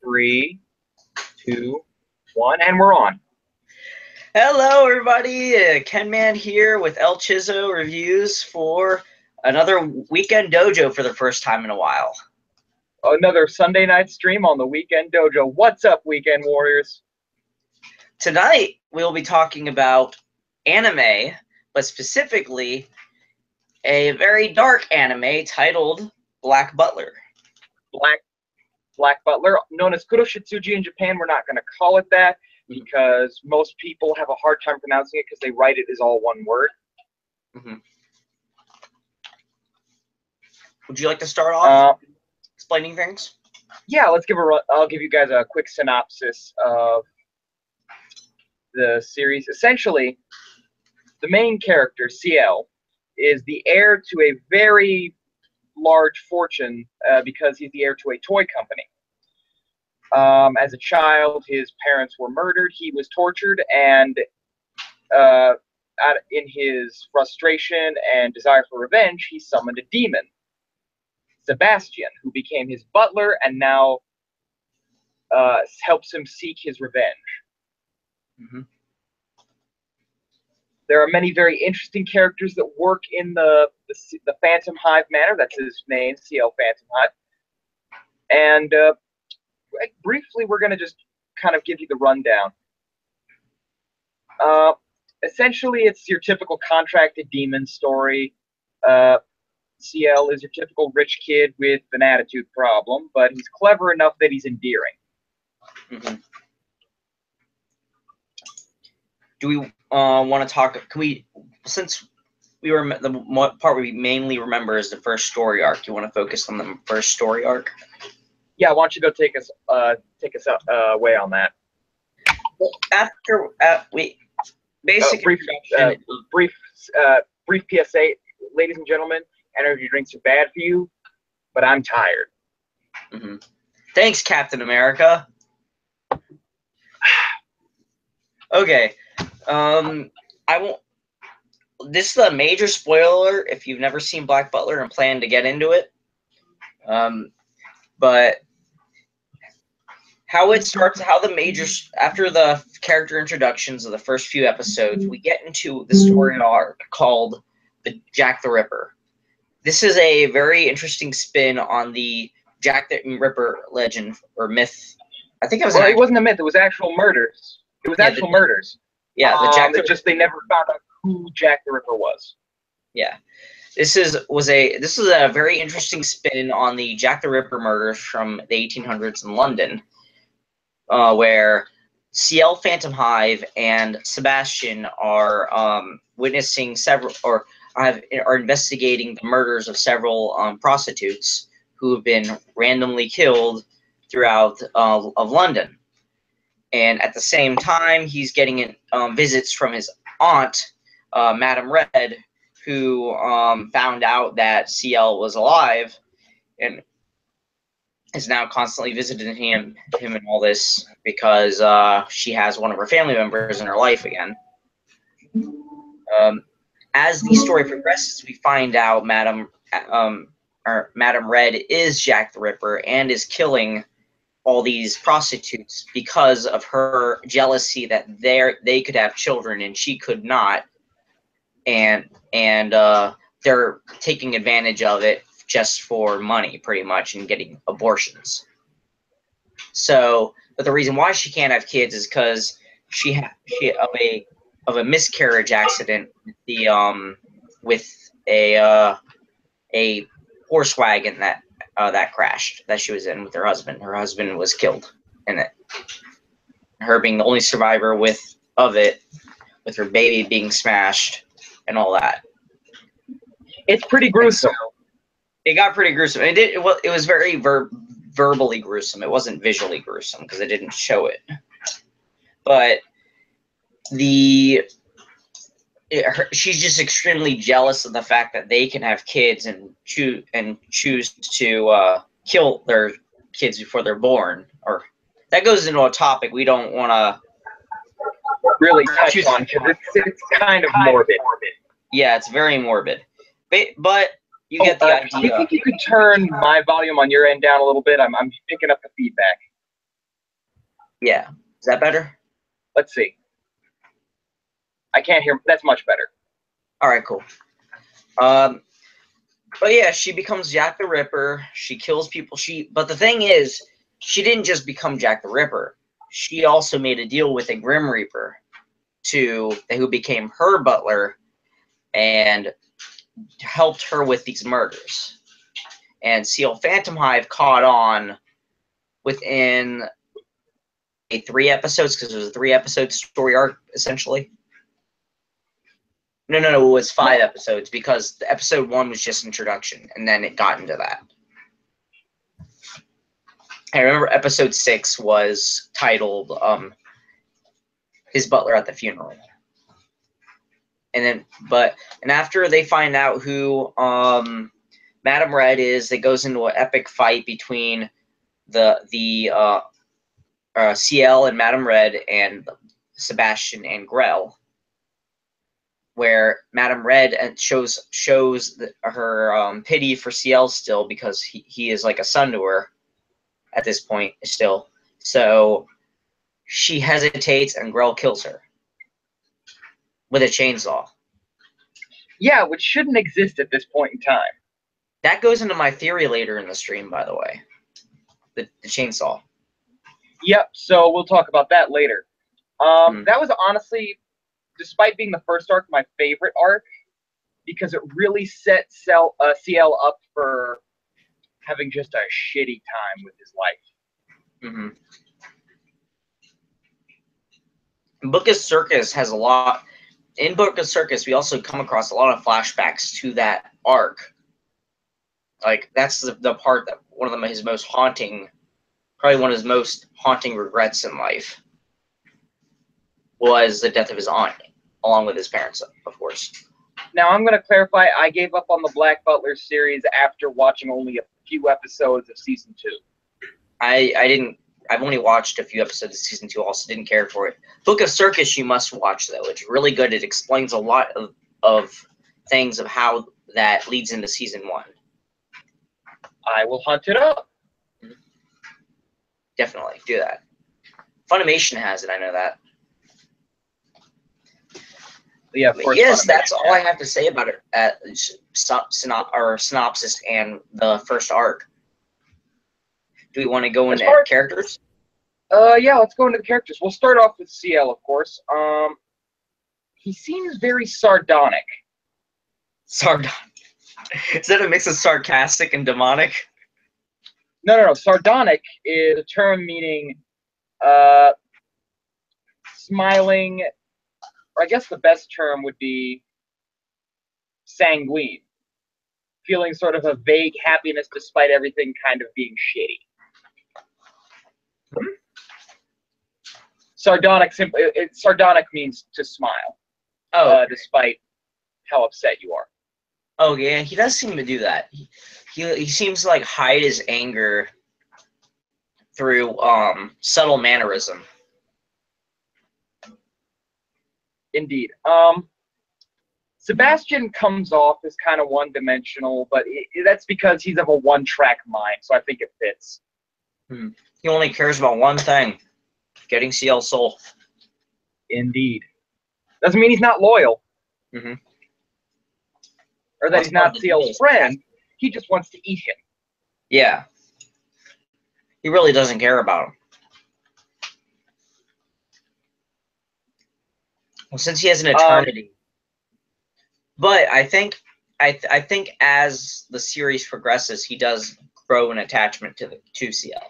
Three, two, one, and we're on. Hello, everybody. Ken Man here with El Chizo Reviews for another Weekend Dojo for the first time in a while. Another Sunday night stream on the Weekend Dojo. What's up, Weekend Warriors? Tonight, we'll be talking about anime, but specifically a very dark anime titled Black Butler. Black Butler, known as Kuroshitsuji in Japan. We're not going to call it that because most people have a hard time pronouncing it because they write it as all one word. Mm-hmm. Would you like to start off explaining things? Yeah, I'll give you guys a quick synopsis of the series. Essentially, the main character, CL, is the heir to a very large fortune because he's the heir to a toy company. As a child, his parents were murdered. He was tortured, and in his frustration and desire for revenge, he summoned a demon, Sebastian, who became his butler and now helps him seek his revenge. Mm-hmm. There are many very interesting characters that work in the Phantom Hive manner. That's his name, CL Phantom Hive. And briefly, we're going to just kind of give you the rundown. Essentially, it's your typical contracted demon story. CL is your typical rich kid with an attitude problem, but he's clever enough that he's endearing. Mm-hmm. Do we want to talk? Can we, since we were the part we mainly remember is the first story arc? You want to focus on the first story arc? Yeah, why don't you go take us away on that? After we basically brief PSA, ladies and gentlemen. Energy drinks are bad for you, but I'm tired. Mm-hmm. Thanks, Captain America. Okay. I won't. This is a major spoiler if you've never seen Black Butler and plan to get into it. But how it starts, after the character introductions of the first few episodes, we get into the story arc called the Jack the Ripper. This is a very interesting spin on the Jack the Ripper legend or myth. I think it was. Well, it wasn't a myth. It was actual murders. It was actual murders. Yeah, the Jack. They never found out who Jack the Ripper was. Yeah, this is a very interesting spin on the Jack the Ripper murders from the 1800s in London, where CL Phantom Hive and Sebastian are witnessing are investigating the murders of several prostitutes who have been randomly killed throughout of London. And at the same time, he's getting visits from his aunt, Madame Red, who found out that CL was alive and is now constantly visiting him and all this because she has one of her family members in her life again. As the story progresses, we find out Madame Red is Jack the Ripper and is killing all these prostitutes because of her jealousy that they could have children and she could not, and they're taking advantage of it just for money, pretty much, and getting abortions. So, but the reason why she can't have kids is because she of a miscarriage accident with a horse wagon that crashed that she was in with her husband. Her husband was killed in it. Her being the only survivor of it, with her baby being smashed and all that. It's pretty gruesome. So, it got pretty gruesome. It was very verbally gruesome. It wasn't visually gruesome because it didn't show it. But she's just extremely jealous of the fact that they can have kids and choose to kill their kids before they're born. Or that goes into a topic we don't want to really touch on because it's kind of morbid. Yeah, it's very morbid. But you get the idea. Do you think you could turn my volume on your end down a little bit? I'm picking up the feedback. Yeah. Is that better? Let's see. I can't hear. That's much better. All right, cool. But yeah, she becomes Jack the Ripper. She kills people. But the thing is, she didn't just become Jack the Ripper. She also made a deal with a Grim Reaper, who became her butler and helped her with these murders. And CL Phantom Hive caught on within 3 episodes, because it was a 3-episode story arc essentially. No, it was 5 episodes, because episode 1 was just introduction, and then it got into that. I remember episode 6 was titled His Butler at the Funeral. And after they find out who Madame Red is, it goes into an epic fight between the CL and Madame Red and Sebastian and Grell, where Madame Red shows her pity for CL still, because he is like a son to her at this point still. So she hesitates, and Grell kills her with a chainsaw. Yeah, which shouldn't exist at this point in time. That goes into my theory later in the stream, by the way. The chainsaw. Yep, so we'll talk about that later. That was honestly, despite being the first arc, my favorite arc, because it really set CL up for having just a shitty time with his life. Book of Circus has a lot. In Book of Circus, we also come across a lot of flashbacks to that arc. Like, that's the part that one of his most haunting, probably one of his most haunting regrets in life, was the death of his aunt, along with his parents, of course. Now, I'm going to clarify, I gave up on the Black Butler series after watching only a few episodes of Season 2. I've only watched a few episodes of Season 2, also didn't care for it. Book of Circus you must watch, though. It's really good. It explains a lot of things of how that leads into Season 1. I will hunt it up. Definitely, do that. Funimation has it, I know that. Yeah, of course. Yes, that's all I have to say about it at synopsis and the first arc. Do we want to go into characters? Yeah, let's go into the characters. We'll start off with CL, of course. He seems very sardonic. Sardonic? Is that a mix of sarcastic and demonic? No. Sardonic is a term meaning smiling, or I guess the best term would be sanguine. Feeling sort of a vague happiness despite everything kind of being shitty. Sardonic sardonic means to smile. Oh, despite how upset you are. Oh yeah, he does seem to do that. He seems to like hide his anger through subtle mannerism. Indeed. Sebastian comes off as kind of one-dimensional, but that's because he's of a one-track mind, so I think it fits. He only cares about one thing: getting CL Soul. Indeed. Doesn't mean he's not loyal. Mm-hmm. Or that he's not CL's friend. He just wants to eat him. Yeah. He really doesn't care about him. Well, since he has an eternity. But I think as the series progresses, he does grow an attachment to CL.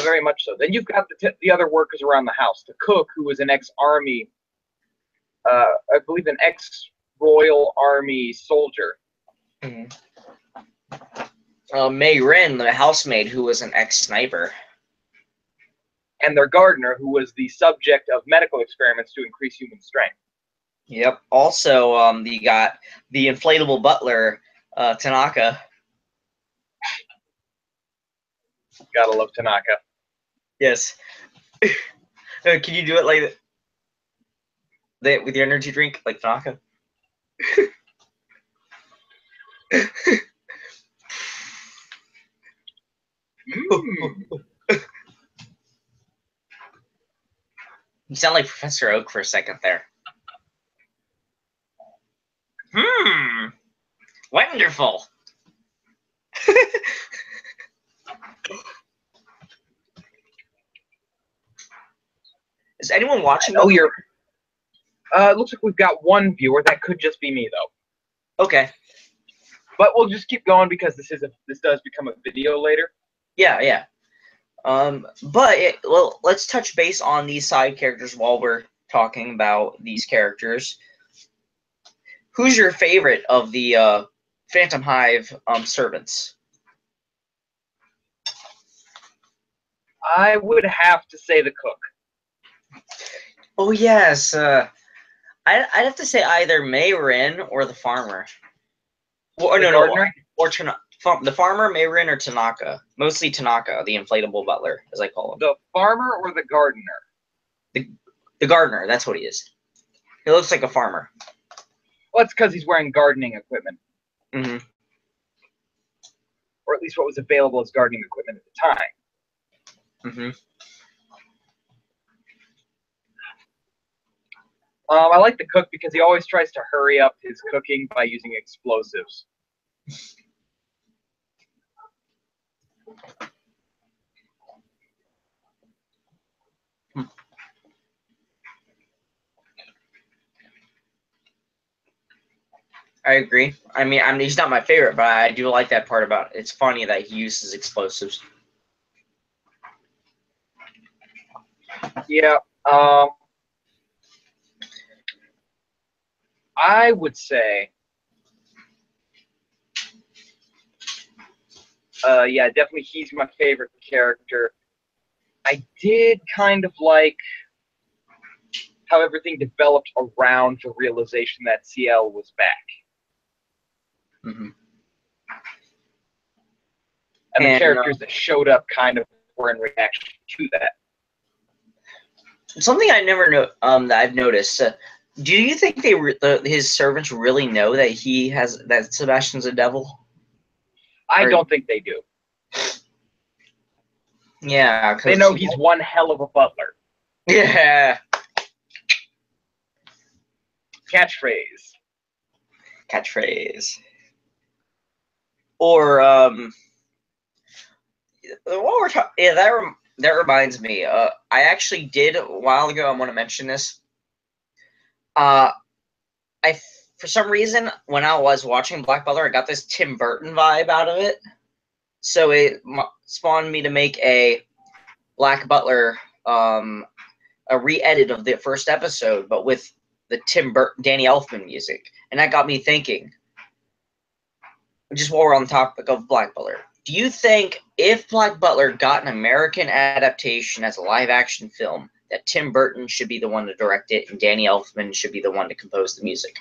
Very much so. Then you've got the other workers around the house. The cook, who was an ex-army, I believe an ex-Royal Army soldier. Mm-hmm. Mei Rin, the housemaid, who was an ex-sniper. And their gardener, who was the subject of medical experiments to increase human strength. Yep. Also, you got the inflatable butler, Tanaka. Gotta love Tanaka. Yes. Can you do it like that with your energy drink, like Tanaka? You sound like Professor Oak for a second there. Wonderful. Is anyone watching? Oh, you're. It looks like we've got one viewer. That could just be me, though. Okay. But we'll just keep going because this does become a video later. Yeah. Well, let's touch base on these side characters while we're talking about these characters. Who's your favorite of the Phantom Hive servants? I would have to say the cook. Oh yes, I'd have to say either Mayrin or the farmer. Or The gardener? or the farmer, Mayrin, or Tanaka. Mostly Tanaka, the inflatable butler, as I call him. The farmer or the gardener? The gardener, that's what he is. He looks like a farmer. Well, it's because he's wearing gardening equipment. Mm-hmm. Or at least what was available as gardening equipment at the time. Mm-hmm. I like the cook because he always tries to hurry up his cooking by using explosives. I agree. I mean, he's not my favorite, but I do like that part about it. It's funny that he uses explosives. Yeah. I would say, yeah, definitely he's my favorite character. I did kind of like how everything developed around the realization that CL was back. Mm-hmm. And the characters that showed up kind of were in reaction to that. Something I never know that I've noticed. Do you think his servants really know that Sebastian's a devil? I don't think they do. Yeah, they know he's one hell of a butler. Yeah. Catchphrase. Or what we're talking. Yeah, that reminds me. I actually did a while ago. I want to mention this. For some reason, when I was watching Black Butler, I got this Tim Burton vibe out of it. So it spawned me to make a Black Butler, a re-edit of the first episode, but with the Tim Burton, Danny Elfman music. And that got me thinking, just while we're on the topic of Black Butler, do you think if Black Butler got an American adaptation as a live-action film, that Tim Burton should be the one to direct it and Danny Elfman should be the one to compose the music?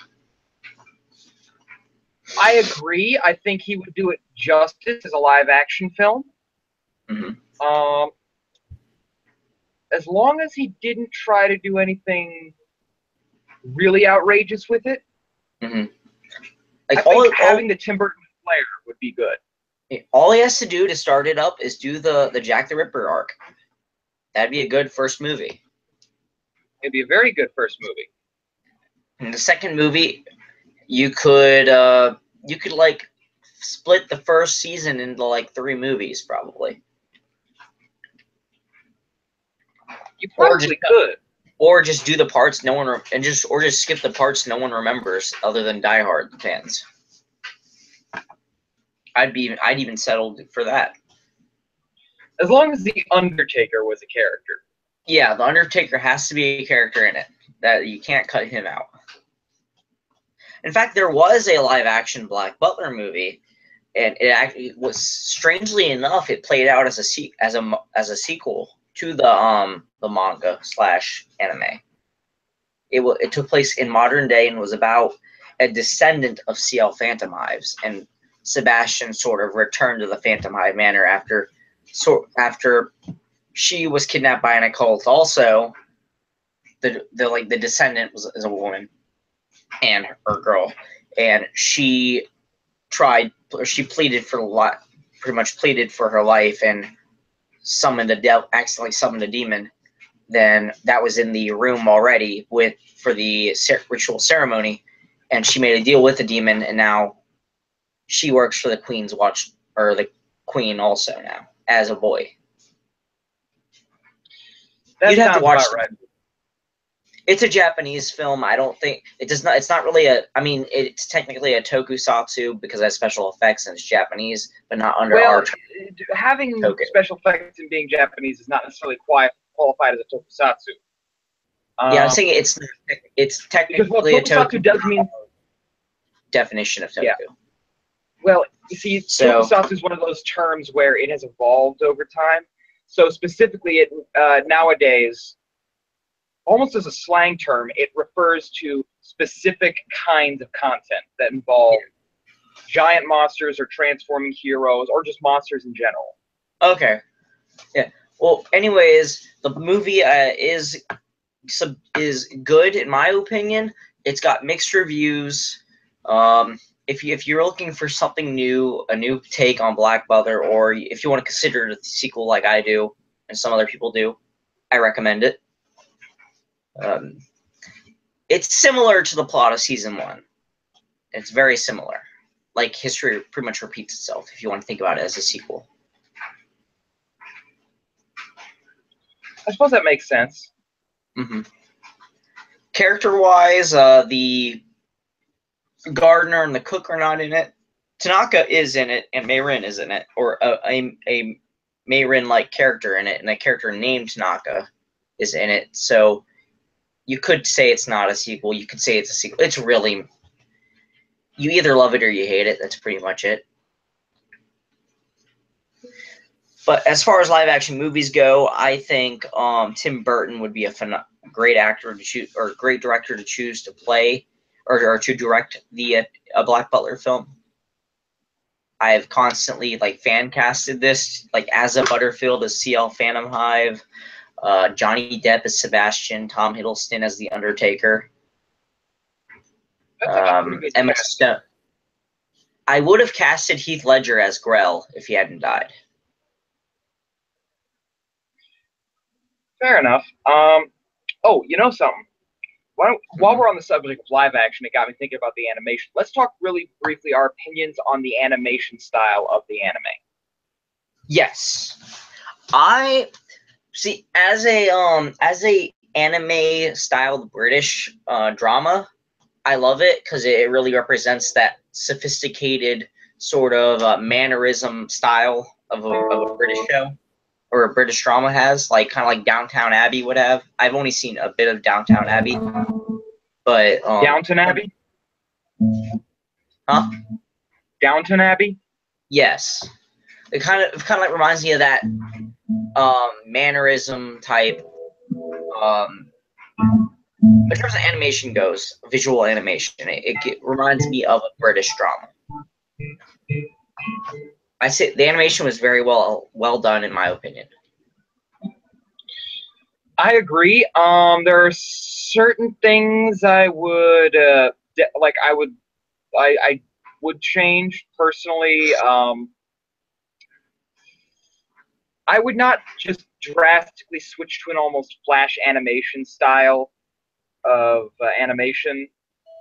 I agree. I think he would do it justice as a live-action film. Mm-hmm. As long as he didn't try to do anything really outrageous with it. Mm-hmm. I think having the Tim Burton flair would be good. All he has to do to start it up is do the Jack the Ripper arc. That'd be a good first movie. It'd be a very good first movie. In the second movie, you could like split the first season into like 3 movies, probably. You probably could. Or just do the parts no one or just skip the parts no one remembers other than diehard fans. I'd even settled for that. As long as the Undertaker was a character. Yeah, the Undertaker has to be a character in it. That you can't cut him out. In fact, there was a live-action Black Butler movie, and it actually was, strangely enough, it played out as a sequel to the manga/anime. It took place in modern day and was about a descendant of CL Phantom Hives, and Sebastian sort of returned to the Phantom Hive Manor after she was kidnapped by an occult. Also, the descendant is a woman and her girl, and she pleaded for pretty much pleaded for her life and accidentally summoned a demon then that was in the room already for the ritual ceremony, and she made a deal with the demon, and now she works for the Queen's Watch, or the Queen also now as a boy. That You'd have to sounds watch about right. It's a Japanese film. I don't think it does not. It's not really a. I mean, it's technically a tokusatsu because it has special effects and it's Japanese, but not under our. Having Okay. special effects and being Japanese is not necessarily qualified as a tokusatsu. Yeah, I'm saying it's technically because a tokusatsu does mean definition of toku. Yeah. Well, you see, tokusatsu is one of those terms where it has evolved over time. So specifically, it nowadays, almost as a slang term, it refers to specific kinds of content that involve giant monsters or transforming heroes or just monsters in general. Okay. Yeah. Well, anyways, the movie is good in my opinion. It's got mixed reviews. If you're looking for something new, a new take on Black Butler, or if you want to consider it a sequel like I do and some other people do, I recommend it. It's similar to the plot of season 1. It's very similar. Like, history pretty much repeats itself if you want to think about it as a sequel. I suppose that makes sense. Mm-hmm. Character-wise, the gardener and the cook are not in it. Tanaka is in it, and Mei-rin is in it, or a Mei-rin-like character in it, and a character named Tanaka is in it. So you could say it's not a sequel. You could say it's a sequel. It's really, you either love it or you hate it. That's pretty much it. But as far as live-action movies go, I think Tim Burton would be a great actor to choose, or great director to choose to play, or to direct a Black Butler film. I have constantly fan casted this, Asa Butterfield as CL Phantom Hive, Johnny Depp as Sebastian, Tom Hiddleston as the Undertaker, Emma Stone. I would have casted Heath Ledger as Grell if he hadn't died. Fair enough. Oh, you know something? While we're on the subject of live action, it got me thinking about the animation. Let's talk really briefly our opinions on the animation style of the anime. Yes, I see. As a anime styled British drama, I love it because it really represents that sophisticated sort of mannerism style of a British show. Or a British drama has, kind of like Downton Abbey would have. I've only seen a bit of Downton Abbey, but Downton Abbey? Huh? Downton Abbey? Yes. It kind of reminds me of that mannerism type. In terms of animation goes, visual animation, it reminds me of a British drama. I say the animation was very well done in my opinion. I agree. There are certain things I would I would change personally. I would not just drastically switch to an almost flash animation style of animation.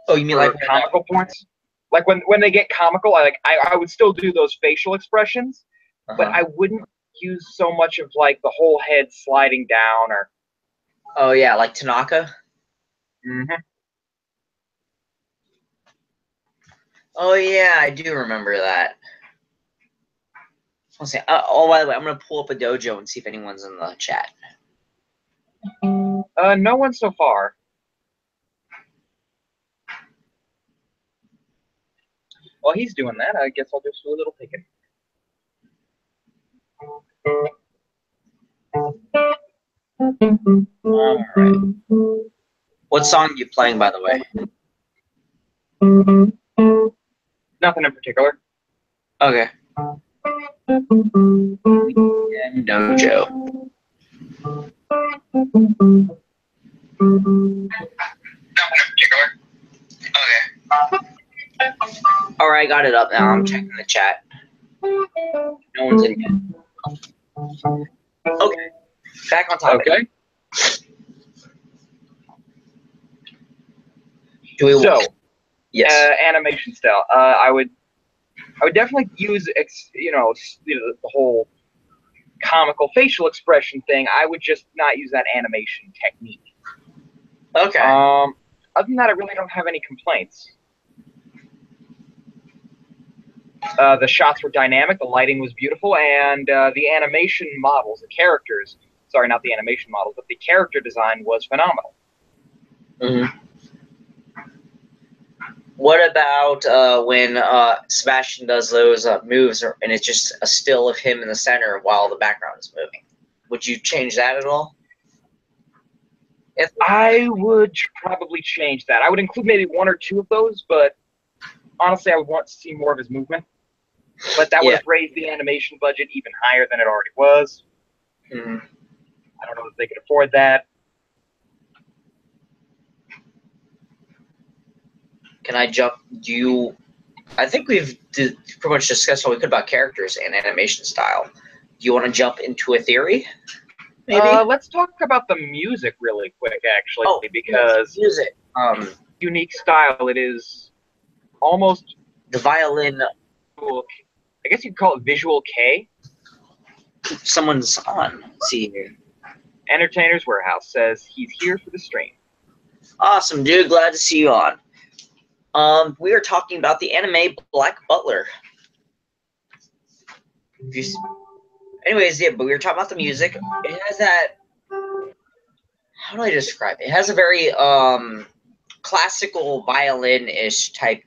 Oh, you mean like comical points? Like when they get comical, I would still do those facial expressions, but I wouldn't use so much of the whole head sliding down or. Oh yeah, like Tanaka. Mm-hmm. Oh yeah, I do remember that. Let's see. Oh, by the way, I'm gonna pull up a dojo and see if anyone's in the chat. No one so far. While he's doing that, I guess I'll just do a little picking. All right. What song are you playing, by the way? Nothing in particular. Okay. Dojo. Nothing in particular. Okay. All right, I got it up now. I'm checking the chat. No one's in yet. Okay. Back on topic. Okay. Do we? So, Yes. animation style. I would definitely use the whole comical facial expression thing. I would just not use that animation technique. Okay. Other than that, I really don't have any complaints. The shots were dynamic, the lighting was beautiful, and the animation models, the characters, sorry, not the animation models, but the character design was phenomenal. Mm-hmm. What about when Sebastian does those moves, and it's just a still of him in the center while the background is moving? Would you change that at all? I would probably change that. I would include maybe one or two of those, but honestly, I would want to see more of his movement. But that would have raised the animation budget even higher than it already was. Mm-hmm. I don't know if they could afford that. Can I jump? I think we've pretty much discussed all we could about characters and animation style. Do you want to jump into a theory? Maybe. Let's talk about the music really quick, actually, because music. Unique style. It is almost the violin. I guess you'd call it visual K. Someone's on. Let's see here. Entertainer's Warehouse says he's here for the stream. Awesome, dude. Glad to see you on. We are talking about the anime Black Butler. Anyways, yeah, but we were talking about the music. It has that. How do I describe it? It has a very classical violin-ish type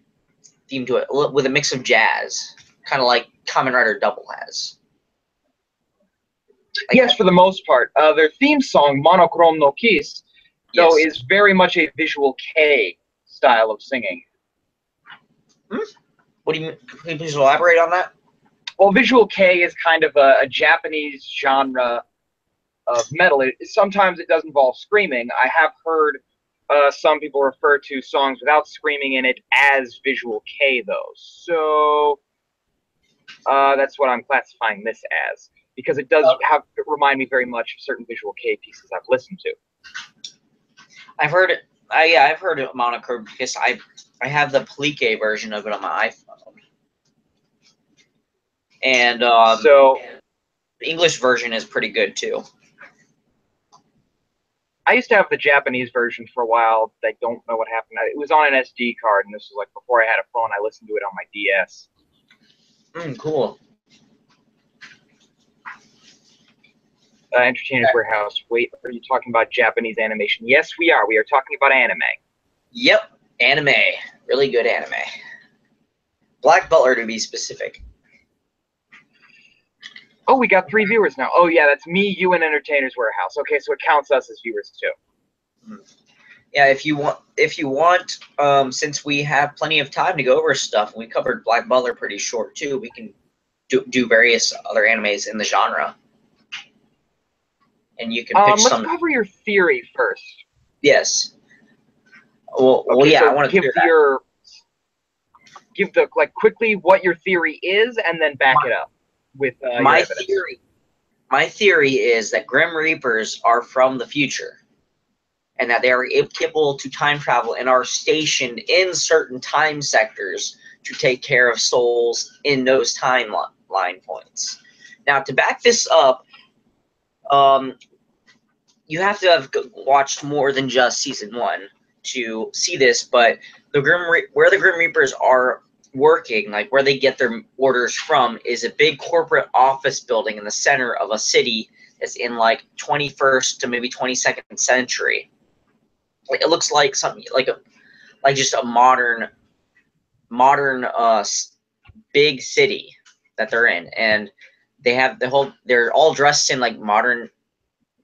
theme to it, with a mix of jazz, kind of like Kamen Rider Double has. Yes, for the most part. Their theme song, Monochrome no Kiss, though, is very much a visual K style of singing. What do you mean? Can you please elaborate on that? Well, visual K is kind of a Japanese genre of metal. Sometimes it does involve screaming. I have heard some people refer to songs without screaming in it as visual K, though. So that's what I'm classifying this as, because it does remind me very much of certain visual K pieces I've listened to. I've heard it. I've heard it monochrome because I have the Plique version of it on my iPhone. And so the English version is pretty good too. I used to have the Japanese version for a while. I don't know what happened. It was on an SD card, and this was like before I had a phone. I listened to it on my DS. Cool. Entertainers Warehouse. Wait, are you talking about Japanese animation? Yes, we are. We are talking about anime. Yep, anime. Really good anime. Black Butler, to be specific. Oh, we got 3 viewers now. Oh, yeah, that's me, you, and Entertainers Warehouse. Okay, so it counts us as viewers, too. Yeah, if you want, since we have plenty of time to go over stuff, we covered Black Butler pretty short, too. We can do various other animes in the genre. And you can pitch some. Let's cover your theory first. Yes. Well, yeah, so I want to give quickly what your theory is, and then back it up with my theory. My theory is that Grim Reapers are from the future, and that they are capable to time travel and are stationed in certain time sectors to take care of souls in those timeline points. Now, to back this up, you have to have watched more than just season 1 to see this, but where the Grim Reapers are working, like where they get their orders from, is a big corporate office building in the center of a city that's in like 21st to maybe 22nd century. It looks like something like just a modern big city that they're in, and they have they're all dressed in like modern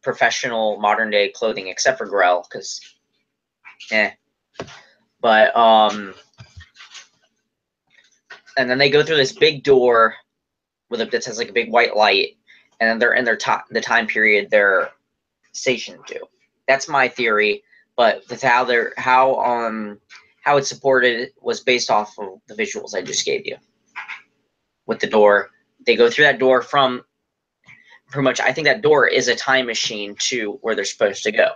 professional modern day clothing, except for Grell, because but and then they go through this big door that has like a big white light, and then they're in the time period they're stationed to. That's my theory, but that's how it's supported was based off of the visuals I just gave you. With the door, they go through that door from pretty much, I think that door is a time machine to where they're supposed to go.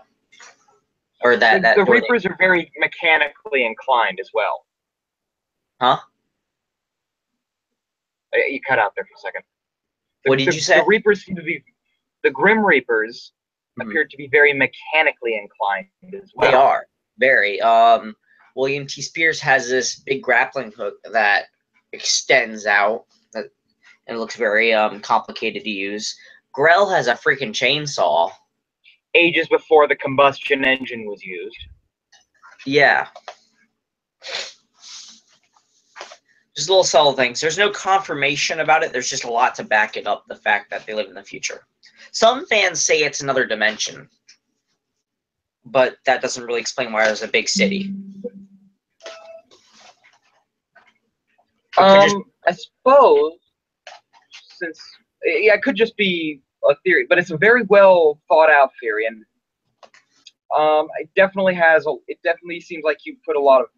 Or that the door Reapers are very mechanically inclined as well. Huh? You cut out there for a second. What did you say? The Reapers seem to be, the Grim Reapers appear to be very mechanically inclined as well. They are very. William T. Spears has this big grappling hook that extends out, and it looks very complicated to use. Grell has a freaking chainsaw. Ages before the combustion engine was used. Yeah. Just little subtle things. There's no confirmation about it. There's just a lot to back it up, the fact that they live in the future. Some fans say it's another dimension, but that doesn't really explain why there's a big city. I suppose, since it could just be a theory, but it's a very well thought out theory, and it definitely seems like you put a lot of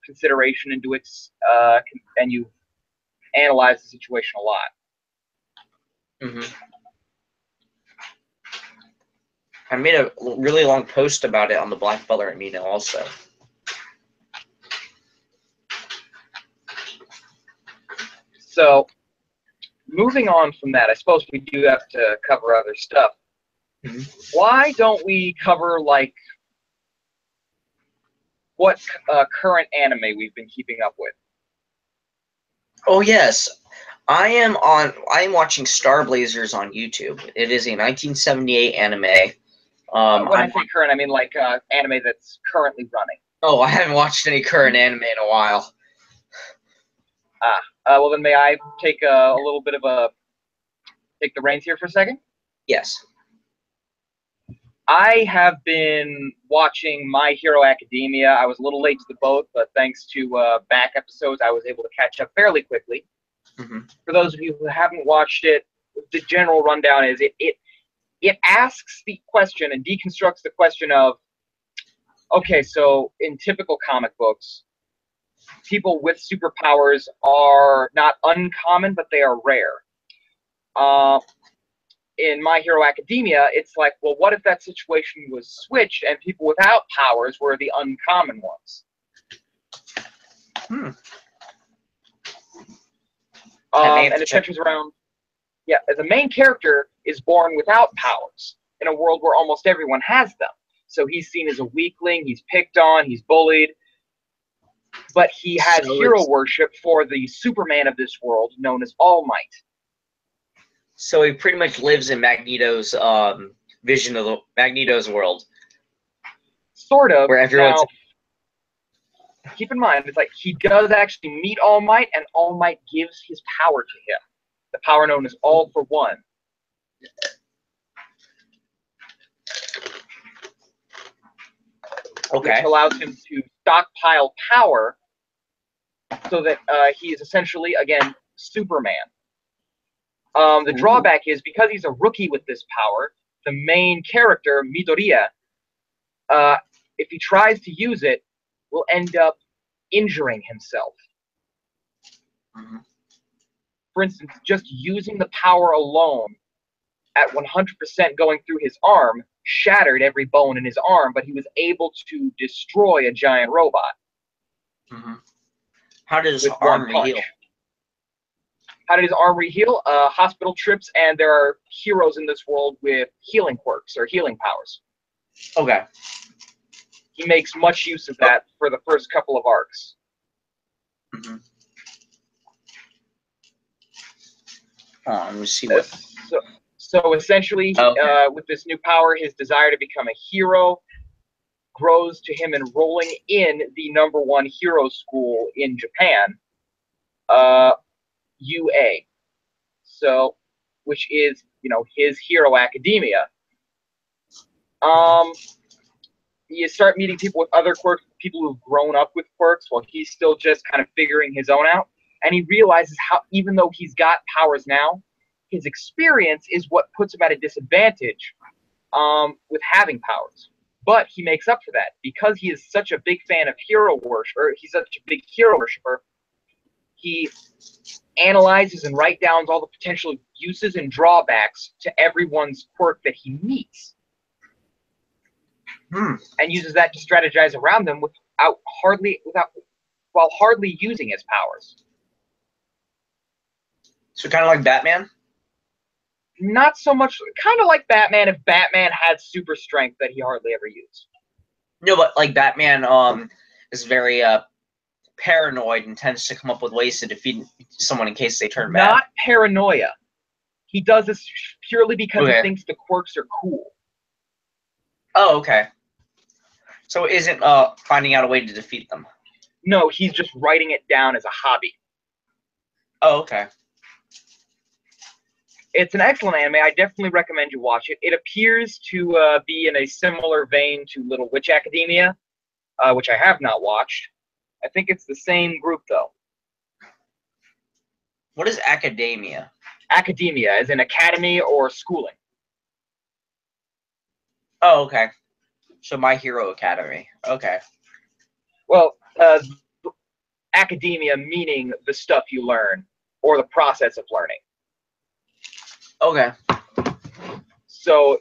consideration into it, and you analyze the situation a lot. Mm-hmm. I made a really long post about it on the Black Butler at Mino also. So, moving on from that, I suppose we do have to cover other stuff. Mm-hmm. Why don't we cover, like, what current anime we've been keeping up with? Oh yes, I am watching Star Blazers on YouTube. It is a 1978 anime. When I say current, I mean like anime that's currently running. Oh, I haven't watched any current anime in a while. Well then may I take a little bit of take the reins here for a second? Yes. I have been watching My Hero Academia. I was a little late to the boat, but thanks to back episodes, I was able to catch up fairly quickly. Mm-hmm. For those of you who haven't watched it, the general rundown is it asks the question and deconstructs the question of, okay, so in typical comic books, people with superpowers are not uncommon, but they are rare. In My Hero Academia, it's like, well, what if that situation was switched and people without powers were the uncommon ones? And it centers around, the main character is born without powers in a world where almost everyone has them. So he's seen as a weakling, he's picked on, he's bullied, but he has hero worship for the Superman of this world known as All Might. So he pretty much lives in Magneto's vision of Magneto's world. Sort of. Where everyone's... Now, keep in mind, it's like he does actually meet All Might, and All Might gives his power to him. The power known as All for One. Okay. Which allows him to stockpile power so that he is essentially, again, Superman. The drawback is, because he's a rookie with this power, the main character, Midoriya, if he tries to use it, will end up injuring himself. Mm-hmm. For instance, just using the power alone at 100% going through his arm shattered every bone in his arm, but he was able to destroy a giant robot. Mm-hmm. How did his arm heal? How did his arm heal? Hospital trips, and there are heroes in this world with healing quirks or healing powers. Okay. He makes much use of that for the first couple of arcs. Mm-hmm. Let me see what... So essentially, with this new power, his desire to become a hero grows to him enrolling in the #1 hero school in Japan, UA. So, which is, his Hero Academia. You start meeting people with other quirks, people who've grown up with quirks, while he's still just kind of figuring his own out. And he realizes how, even though he's got powers now, his experience is what puts him at a disadvantage with having powers. But he makes up for that because he is such a big fan of hero worship, or he's such a big hero worshiper. he analyzes and writes down all the potential uses and drawbacks to everyone's quirk that he meets, and uses that to strategize around them while hardly using his powers. So kind of like Batman? Not so much, kind of like Batman if Batman had super strength that he hardly ever used. No, but like Batman is very paranoid and tends to come up with ways to defeat someone in case they turn bad. Not paranoia. He does this purely because he thinks the quirks are cool. Oh, okay. So it isn't finding out a way to defeat them? No, he's just writing it down as a hobby. Oh, okay. It's an excellent anime. I definitely recommend you watch it. It appears to be in a similar vein to Little Witch Academia, which I have not watched. I think it's the same group, though. What is academia? Academia, as in academy or schooling. Oh, okay. So My Hero Academy. Okay. Well, academia meaning the stuff you learn, or the process of learning. Okay. So,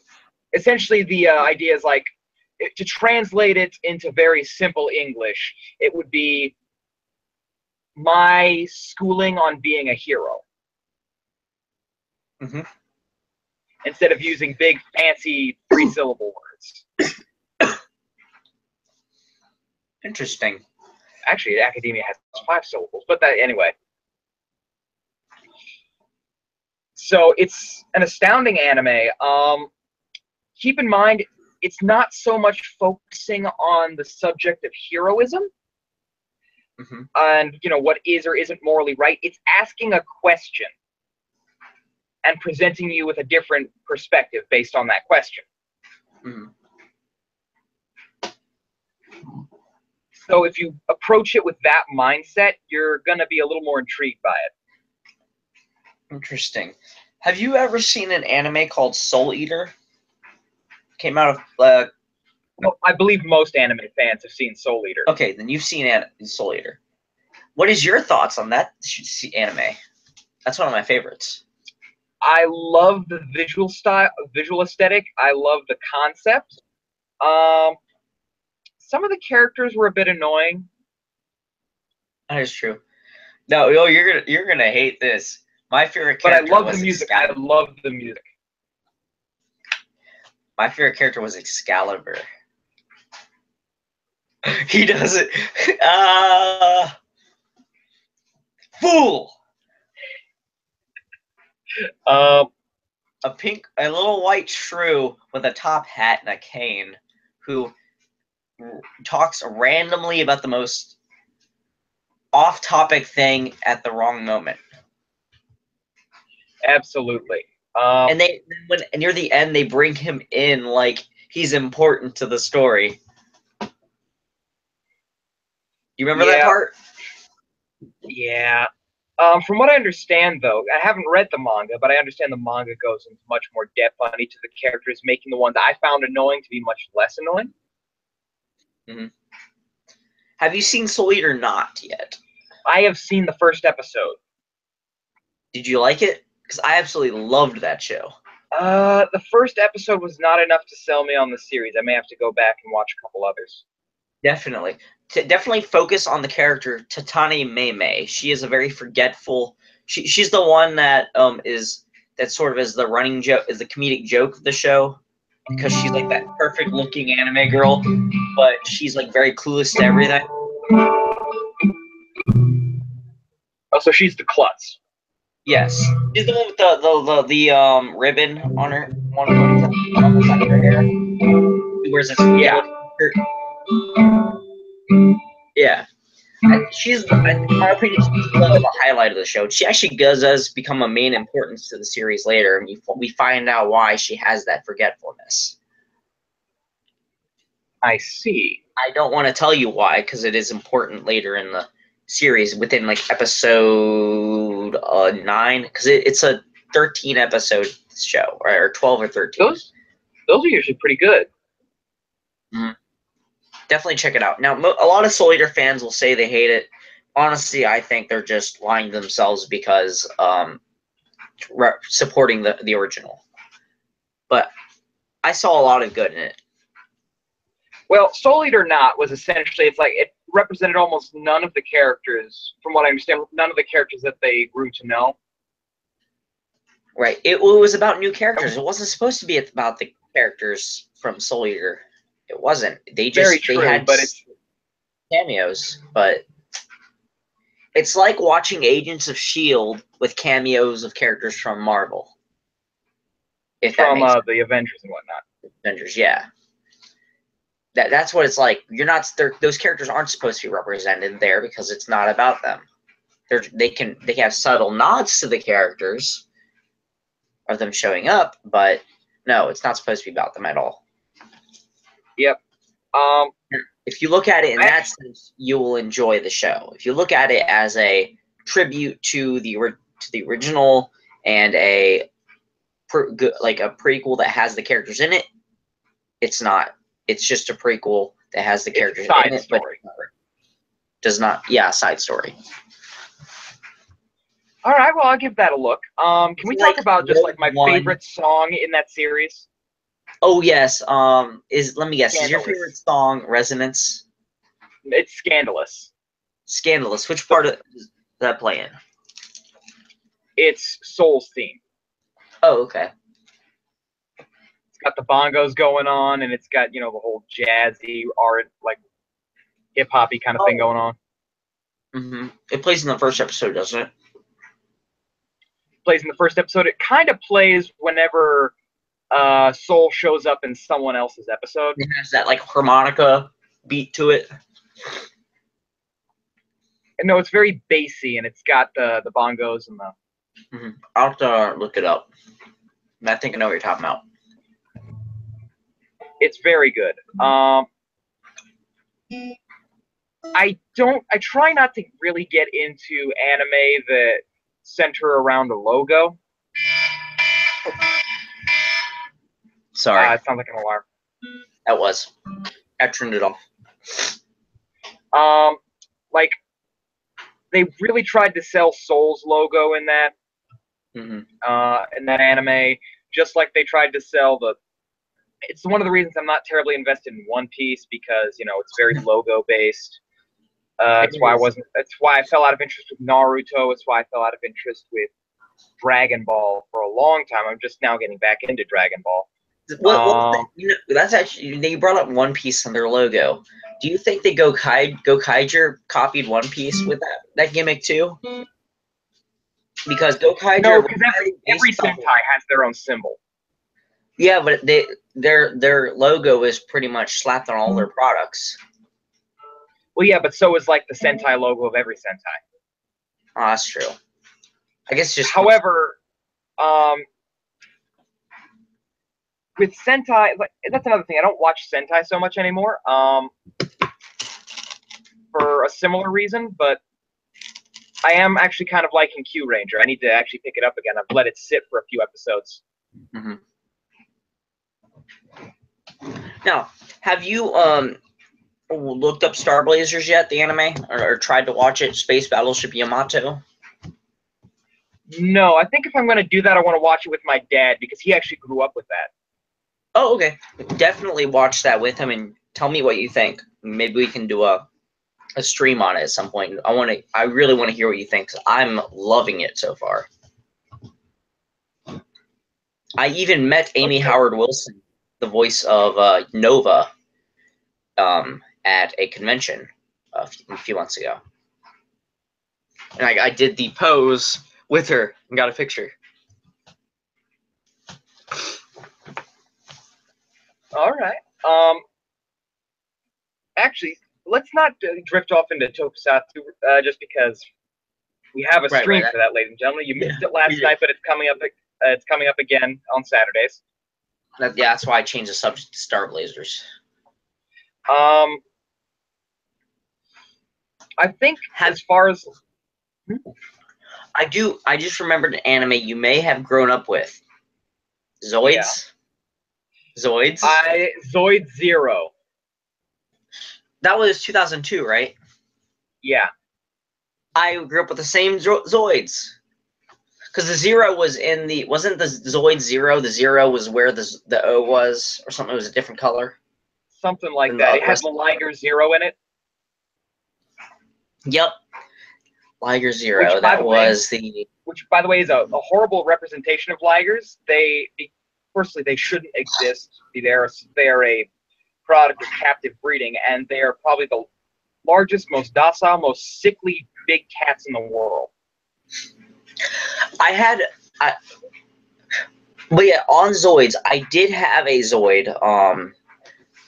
essentially, the idea is like, to translate it into very simple English, it would be my schooling on being a hero. Mm-hmm. Instead of using big, fancy, three-syllable words. Interesting. Actually, academia has 5 syllables, but that anyway. So it's an astounding anime. Keep in mind, it's not so much focusing on the subject of heroism and what is or isn't morally right. It's asking a question and presenting you with a different perspective based on that question. So if you approach it with that mindset, you're going to be a little more intrigued by it. Interesting. Have you ever seen an anime called Soul Eater? Came out of well, I believe most anime fans have seen Soul Eater. Okay, then you've seen Soul Eater. What is your thoughts on that anime? That's one of my favorites. I love the visual style, visual aesthetic. I love the concept. Some of the characters were a bit annoying. That is true. No, you're gonna hate this. My favorite character. But I love the music. I love the music. My favorite character was Excalibur. He does it. Fool. A little white shrew with a top hat and a cane, who talks randomly about the most off-topic thing at the wrong moment. Absolutely. And when near the end, they bring him in like he's important to the story. You remember that part? Yeah. From what I understand, though, I haven't read the manga, but I understand the manga goes into much more depth on each of the characters, making the ones I found annoying to be much less annoying. Have you seen Soul Eater not yet? I have seen the first episode. Did you like it? Because I absolutely loved that show. The first episode was not enough to sell me on the series. I may have to go back and watch a couple others. Definitely. Definitely focus on the character Tatane Meimei. She is a very forgetful. She's the one that sort of is the running joke, is the comedic joke of the show, because she's like that perfect looking anime girl, but she's like very clueless to everything. Oh, so she's the klutz. Yes, she's the one with the ribbon on her on the side of her hair. She wears a shirt. Yeah. And she's, in my opinion, she's the highlight of the show. She actually does become a main importance to the series later, and we find out why she has that forgetfulness. I see. I don't want to tell you why, because it is important later in the series, within like episode 9, because it's a 13-episode show, right? Or 12 or 13. Those are usually pretty good. Definitely check it out. Now, a lot of Soul Eater fans will say they hate it Honestly, I think they're just lying to themselves because supporting the original. But I saw a lot of good in it. Well, Soul Eater Not was essentially, it's like it represented almost none of the characters, from what I understand, none of the characters that they grew to know. Right. It was about new characters. It wasn't supposed to be about the characters from Soul Eater. It wasn't. They Very just true, they had but it's cameos. But it's like watching Agents of S.H.I.E.L.D. with cameos of characters from Marvel. If that from makes sense. the Avengers and whatnot. Avengers, yeah. That's what it's like. You're not. Those characters aren't supposed to be represented there because it's not about them. They can have subtle nods to the characters of them showing up, but no, it's not supposed to be about them at all. Yep. If you look at it in that sense, you will enjoy the show. If you look at it as a tribute to the original and a prequel that has the characters in it, it's not. It's just a prequel that has the characters in it, story. But does not. Yeah, side story. All right, well, I'll give that a look. Can we talk about just like my favorite song in that series? Oh yes. Let me guess. Scandalous. Is your favorite song "Resonance"? It's Scandalous. Scandalous. Which part of does that play in? It's Soul's theme. Oh, okay. It's got the bongos going on, and it's got the whole jazzy art, like hip hoppy kind of thing going on. Mm-hmm. It plays in the first episode, doesn't it? Plays in the first episode. It kind of plays whenever Soul shows up in someone else's episode. It has that like harmonica beat to it. And no, it's very bassy, and it's got the bongos and the. Mm-hmm. I'll have to look it up. I think I know what you're talking about. It's very good. I try not to really get into anime that center around a logo. Sorry. It sounds like an alarm. That was. I turned it off. Like, they really tried to sell Soul's logo in that, in that anime, just like they tried to sell the. It's one of the reasons I'm not terribly invested in One Piece because it's very logo based. It's why I fell out of interest with Naruto. It's why I fell out of interest with Dragon Ball for a long time. I'm just now getting back into Dragon Ball. That's actually you brought up One Piece and their logo. Do you think that Gokaiger copied One Piece with that gimmick too? Because Gokaiger, no, because every Sentai has their own symbol. Yeah, but their logo is pretty much slapped on all their products. Well, yeah, but so is like the Sentai logo of every Sentai. Oh, that's true. I guess just. However, with Sentai, that's another thing. I don't watch Sentai so much anymore. For a similar reason, but I am actually kind of liking Q Ranger. I need to actually pick it up again. I've let it sit for a few episodes. Mm-hmm. Now, have you looked up Star Blazers yet, the anime, or tried to watch it, Space Battleship Yamato? No, I think if I'm going to do that, I want to watch it with my dad because he actually grew up with that. Oh, okay. Definitely watch that with him and tell me what you think. Maybe we can do a stream on it at some point. I really want to hear what you think. 'Cause I'm loving it so far. I even met Amy Howard Wilson, the voice of Nova, at a convention a few months ago. And I did the pose with her and got a picture. All right. Actually, let's not drift off into Tokusatsu just because we have a stream for that, ladies and gentlemen. You missed it last night, but it's coming up. It's coming up again on Saturdays. That's why I changed the subject to Star Blazers. I think as far as I just remembered an anime you may have grown up with. Zoids? Yeah. Zoids? Zoid Zero. That was 2002, right? Yeah. I grew up with the same Zoids. Because the 0 was in the... Wasn't the Zoid 0? The 0 was where the O was, or something. It was a different color. Something like that. It had the Liger 0 in it. Yep. Liger 0. That was the... Which, by the way, is a horrible representation of Ligers. Firstly, they shouldn't exist. They are a product of captive breeding, and they are probably the largest, most docile, most sickly big cats in the world. But yeah, on Zoids, I did have a Zoid.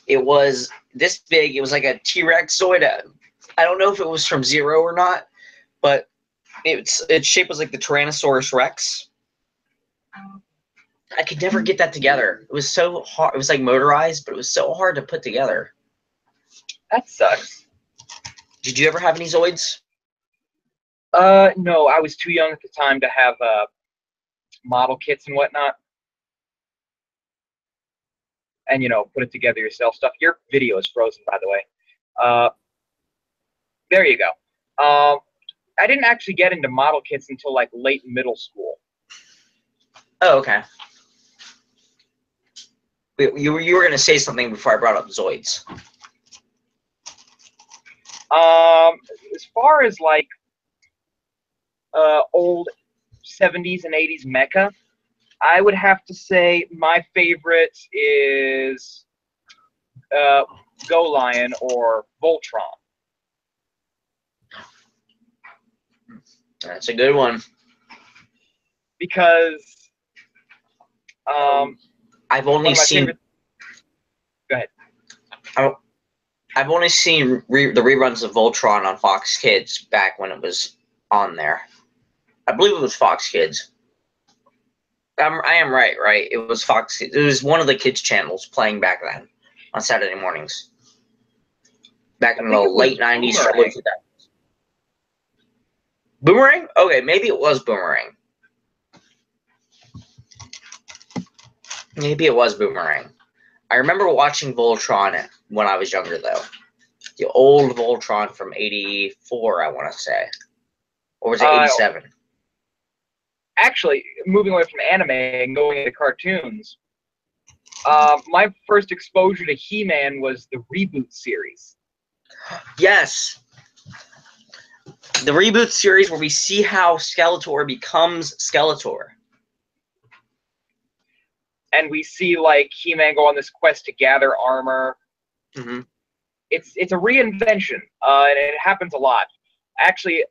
It was this big. It was like a T-Rex Zoid. I don't know if it was from 0 or not, but its shape was like the Tyrannosaurus Rex. I could never get that together. It was so hard. It was like motorized, but it was so hard to put together. That sucks. Did you ever have any Zoids? No, I was too young at the time to have model kits and whatnot. And, you know, put it together yourself stuff. Your video is frozen, by the way. There you go. I didn't actually get into model kits until, like, late middle school. Oh, okay. You were going to say something before I brought up Zoids. As far as, like, old 70s and 80s mecha, I would have to say my favorite is Golion or Voltron. That's a good one. Because I've only seen... Go ahead. I've only seen the reruns of Voltron on Fox Kids back when it was on there. I believe it was Fox Kids. I am right? It was Fox. It was one of the kids' channels playing back then on Saturday mornings. Back in the late 90s, early 2000s. Boomerang? Okay, maybe it was Boomerang. Maybe it was Boomerang. I remember watching Voltron when I was younger, though. The old Voltron from 84, I want to say. Or was it 87? Actually, moving away from anime and going into cartoons, my first exposure to He-Man was the reboot series. Yes. The reboot series where we see how Skeletor becomes Skeletor. And we see, like, He-Man go on this quest to gather armor. Mm-hmm. It's a reinvention, and it happens a lot. Actually,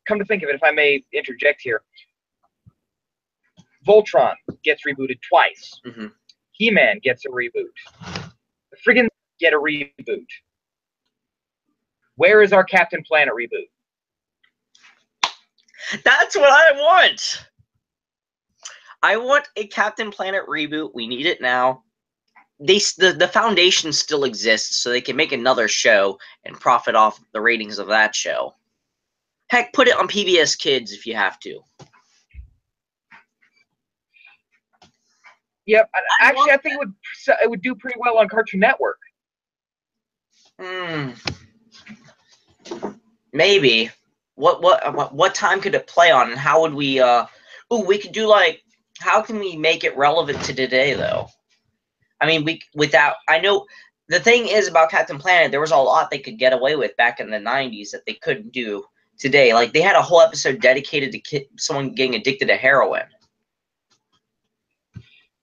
come to think of it, if I may interject here, Voltron gets rebooted twice. Mm-hmm. He-Man gets a reboot. The friggin' get a reboot. Where is our Captain Planet reboot? That's what I want! I want a Captain Planet reboot. We need it now. The foundation still exists, so they can make another show and profit off the ratings of that show. Heck, put it on PBS Kids if you have to. Yep. Actually, I think it would do pretty well on Cartoon Network. Maybe. What time could it play on, and how would we? We could do, like, how can we make it relevant to today, though? I mean, I know the thing is about Captain Planet, there was a lot they could get away with back in the 90s that they couldn't do today. Like, they had a whole episode dedicated to someone getting addicted to heroin.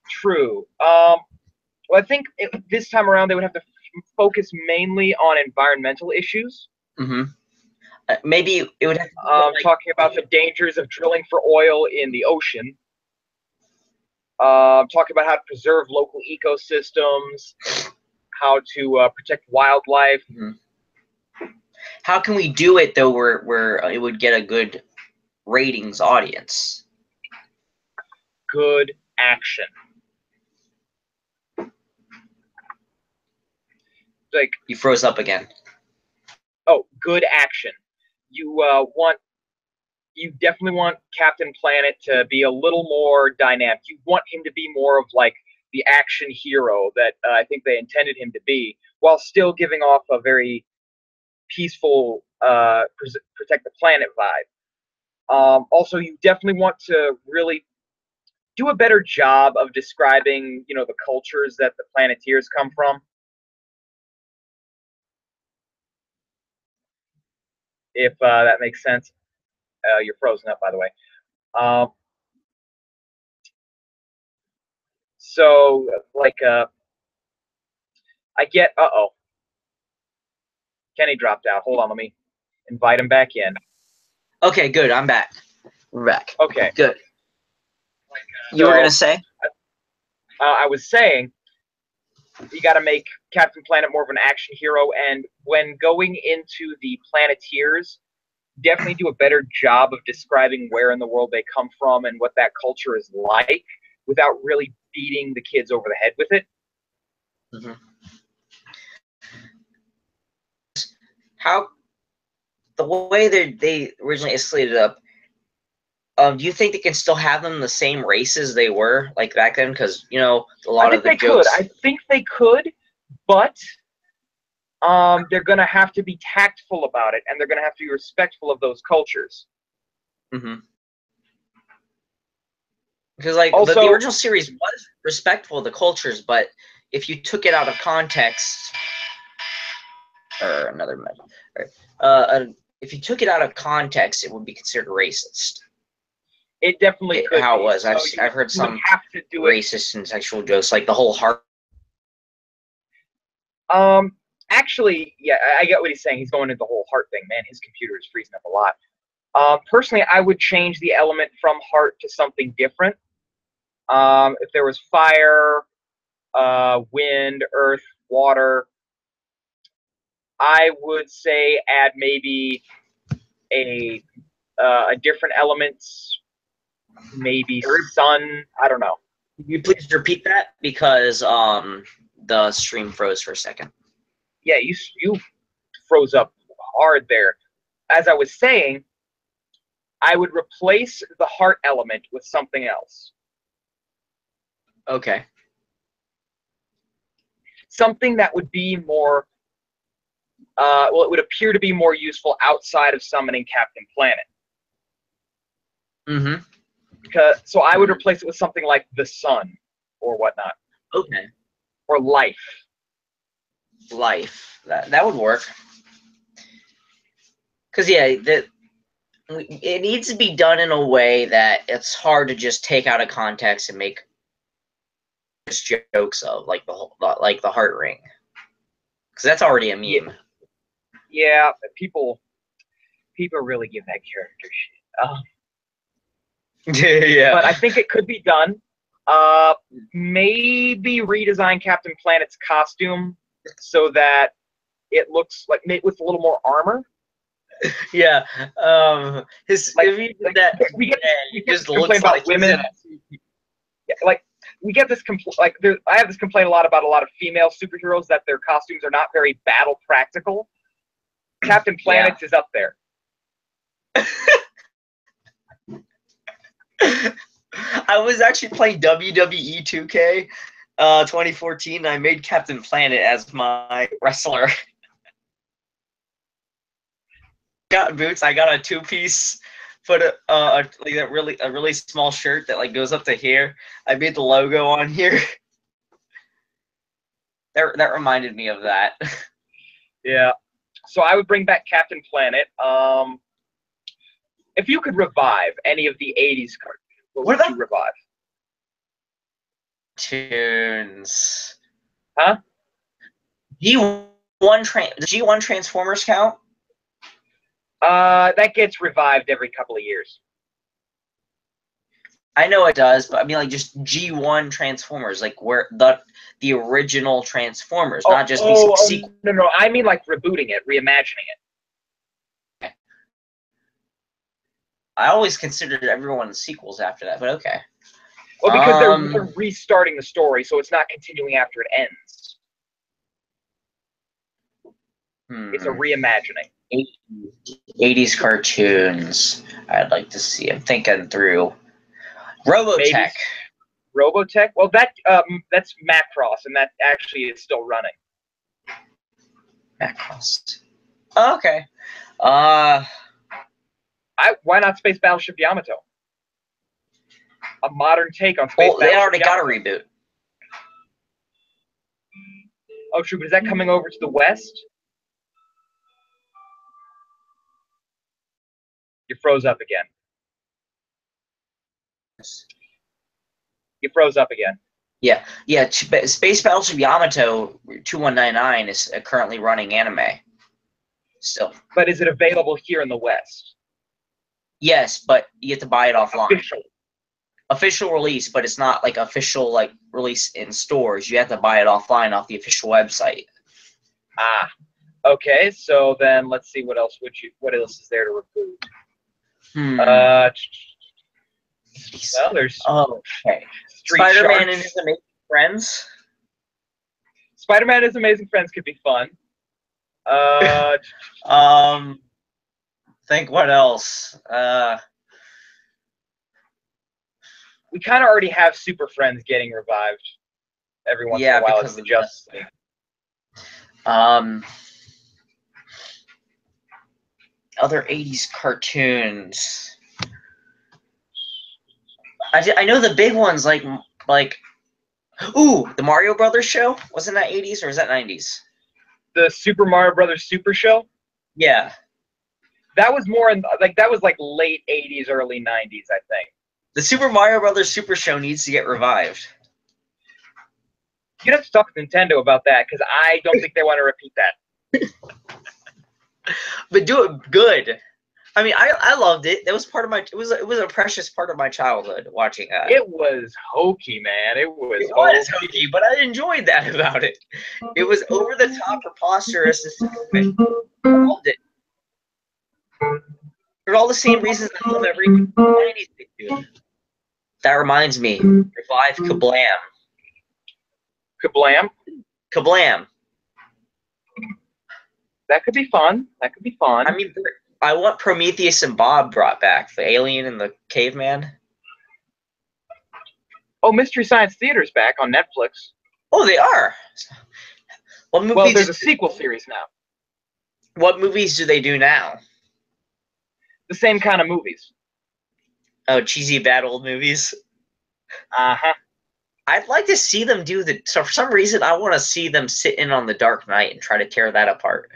True. Well, I think this time around they would have to focus mainly on environmental issues. Mm-hmm. Maybe it would have to be talking about the dangers of drilling for oil in the ocean. Talking about how to preserve local ecosystems, how to protect wildlife. Mm-hmm. How can we do it, though, where it would get a good ratings audience? Good action. Like, you froze up again. Oh, good action. You definitely want Captain Planet to be a little more dynamic. You want him to be more of, like, the action hero that I think they intended him to be, while still giving off a very peaceful protect the planet vibe. Also, you definitely want to really do a better job of describing, the cultures that the Planeteers come from. If that makes sense. You're frozen up, by the way. So, like, I get. Uh-oh. Kenny dropped out. Hold on, let me invite him back in. Okay, good. I'm back. We're back. Okay. Good. You were gonna say? I was saying, you got to make Captain Planet more of an action hero, and when going into the Planeteers, definitely do a better job of describing where in the world they come from and what that culture is like, without really beating the kids over the head with it. Mm-hmm. How the way they originally escalated up. Do you think they can still have them the same races they were like back then? Because a lot of the jokes. I think they could, but they're gonna have to be tactful about it, and they're gonna have to be respectful of those cultures. Mm-hmm. Because also, the original series was respectful of the cultures, but if you took it out of context, or another method, if you took it out of context, it would be considered racist. It definitely could. How be. it was. So I've heard some have to do racist and sexual jokes, like the whole heart. Actually, yeah, I get what he's saying. He's going into the whole heart thing. Man, his computer is freezing up a lot. Personally, I would change the element from heart to something different. If there was fire, wind, earth, water, I would say add maybe a different element, maybe sun. I don't know. Can you please repeat that, because the stream froze for a second. Yeah, you froze up hard there. As I was saying, I would replace the heart element with something else. Okay. Something that would be more, it would appear to be more useful outside of summoning Captain Planet. Mm-hmm. So I would replace it with something like the sun or whatnot. Okay. Or life. Life. That would work. Because, yeah, it needs to be done in a way that it's hard to just take out of context and make just jokes of, like the heart ring. Because that's already a meme. Yeah, people really give that character shit. Yeah. But I think it could be done. Maybe redesign Captain Planet's costume so that it looks like with a little more armor. Yeah. His like, if he did that, we get just looks like women. Yeah, like we get this I have this complaint a lot about a lot of female superheroes, that their costumes are not very battle practical. Captain Planet's is up there. I was actually playing WWE 2K 2014, and I made Captain Planet as my wrestler. Got boots. I got a two-piece, like a really small shirt that like goes up to here. I made the logo on here. That reminded me of that. Yeah. So I would bring back Captain Planet. If you could revive any of the 80s cartoons, what would you revive? Tunes. Huh? G1 Transformers count? That gets revived every couple of years. I know it does, but I mean, like, just G1 Transformers, like where the original Transformers, not just these sequels. No, I mean like rebooting it, reimagining it. Okay. I always considered everyone sequels after that, but okay. Well, because they're restarting the story, so it's not continuing after it ends. It's a reimagining. 80s cartoons. I'd like to see. I'm thinking through. Robotech. Maybe. Robotech? Well, that's Macross, and that actually is still running. Macross. Oh, okay. Uh, Why not Space Battleship Yamato? A modern take on Space well, they Battleship already got a Yamato. reboot. Oh, true, but is that coming over to the West? You froze up again. You froze up again. Yeah. Space Battleship Yamato 2199 is currently running anime. Still. But is it available here in the West? Yes, but you have to buy it offline. Official. Release, but it's not like official like release in stores. You have to buy it offline off the official website. Ah. Okay, so then let's see what else is there to reboot? Well, there's okay. Street Spider-Man Sharks. and His Amazing Friends. Spider-Man and His Amazing Friends could be fun. Think what else? We kind of already have Super Friends getting revived every once in a while. It's the Justice League. Other 80s cartoons. I know the big ones like the Mario Brothers show. Wasn't that 80s or is that 90s? The Super Mario Brothers Super Show? Yeah. That was more that was like late 80s, early 90s, I think. The Super Mario Brothers Super Show needs to get revived. You'd have to talk to Nintendo about that because I don't think they want to repeat that. But do it good. I mean, I loved it. That was part of my. It was a precious part of my childhood watching that. It was hokey, man. It was hokey, but I enjoyed that about it. It was over the top, preposterous, and stupid. I loved it. For all the same reasons I love anything. That reminds me, revive Kablam. Kablam? Kablam. That could be fun. That could be fun. I mean, I want Prometheus and Bob brought back. The alien and the caveman. Oh, Mystery Science Theater's back on Netflix. Oh, they are? Well, there's a sequel series now. What movies do they do now? The same kind of movies. Oh, cheesy bad old movies? Uh-huh. I'd like to see them do so for some reason, I want to see them sit in on The Dark Knight and try to tear that apart.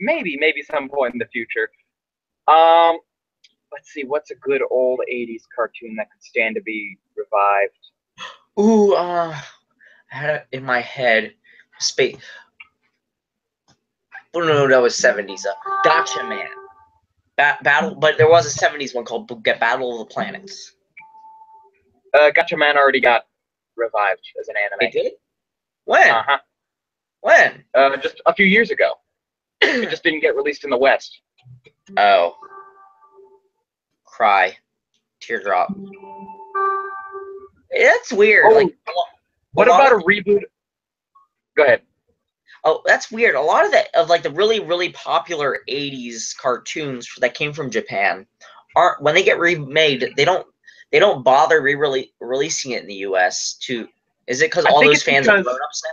Maybe some point in the future. Let's see, what's a good old 80s cartoon that could stand to be revived? Ooh, I had it in my head. Space. Oh, no, that was 70s. Gotcha Man. Battle, but there was a 70s one called Battle of the Planets. Gotcha Man already got revived as an anime. It did? When? Uh-huh. When? Just a few years ago. It just didn't get released in the West. Oh. Cry. Teardrop. That's weird. Oh, like, what about a reboot? Go ahead. Oh, that's weird. A lot of the really, really popular 80s cartoons that came from Japan aren't, when they get remade, they don't bother releasing it in the US to. Is it because all those fans are grown-ups now?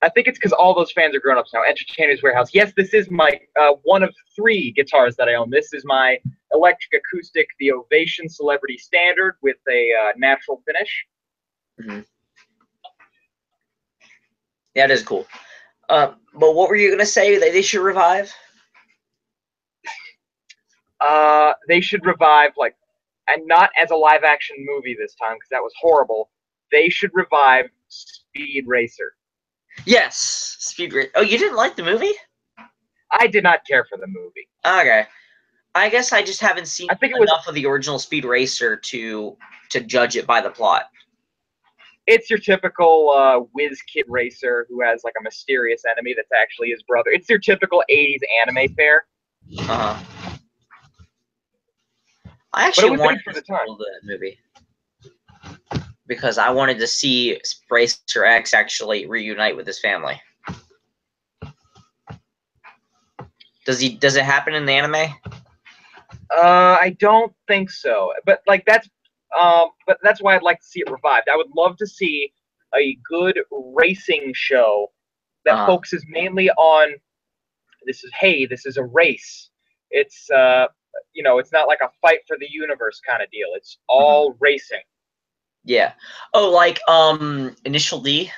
I think it's because all those fans are grown-ups now. Entertainers Warehouse. Yes, this is my one of 3 guitars that I own. This is my electric acoustic, the Ovation Celebrity Standard with a natural finish. Mm-hmm. Yeah, that is cool. But what were you gonna say that they should revive? They should revive, and not as a live-action movie this time because that was horrible. They should revive Speed Racer. Yes, Speed Racer. Oh, you didn't like the movie? I did not care for the movie. Okay, I guess I just haven't seen enough of the original Speed Racer to judge it by the plot. It's your typical whiz kid racer who has like a mysterious enemy that's actually his brother. It's your typical 80s anime fare. Uh-huh. I actually wanted to see the movie because I wanted to see Racer X actually reunite with his family. Does it happen in the anime? I don't think so. But that's why I'd like to see it revived. I would love to see a good racing show that focuses mainly on this is a race. It's it's not like a fight for the universe kind of deal. It's all racing. Yeah. Oh, like Initial D.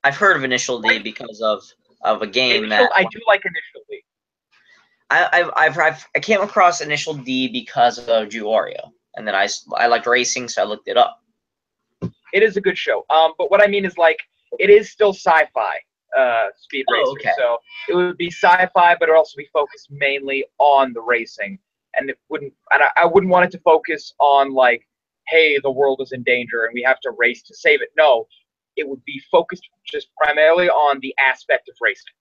I've heard of Initial D because of a game I do like Initial D. I came across Initial D because of Drew Wario, and then I liked racing, so I looked it up. It is a good show. But what I mean is like it is still sci-fi. Speed Racer. Okay. So it would be sci-fi, but it would also be focused mainly on the racing, and I wouldn't want it to focus on like, hey, the world is in danger and we have to race to save it. No, it would be focused just primarily on the aspect of racing.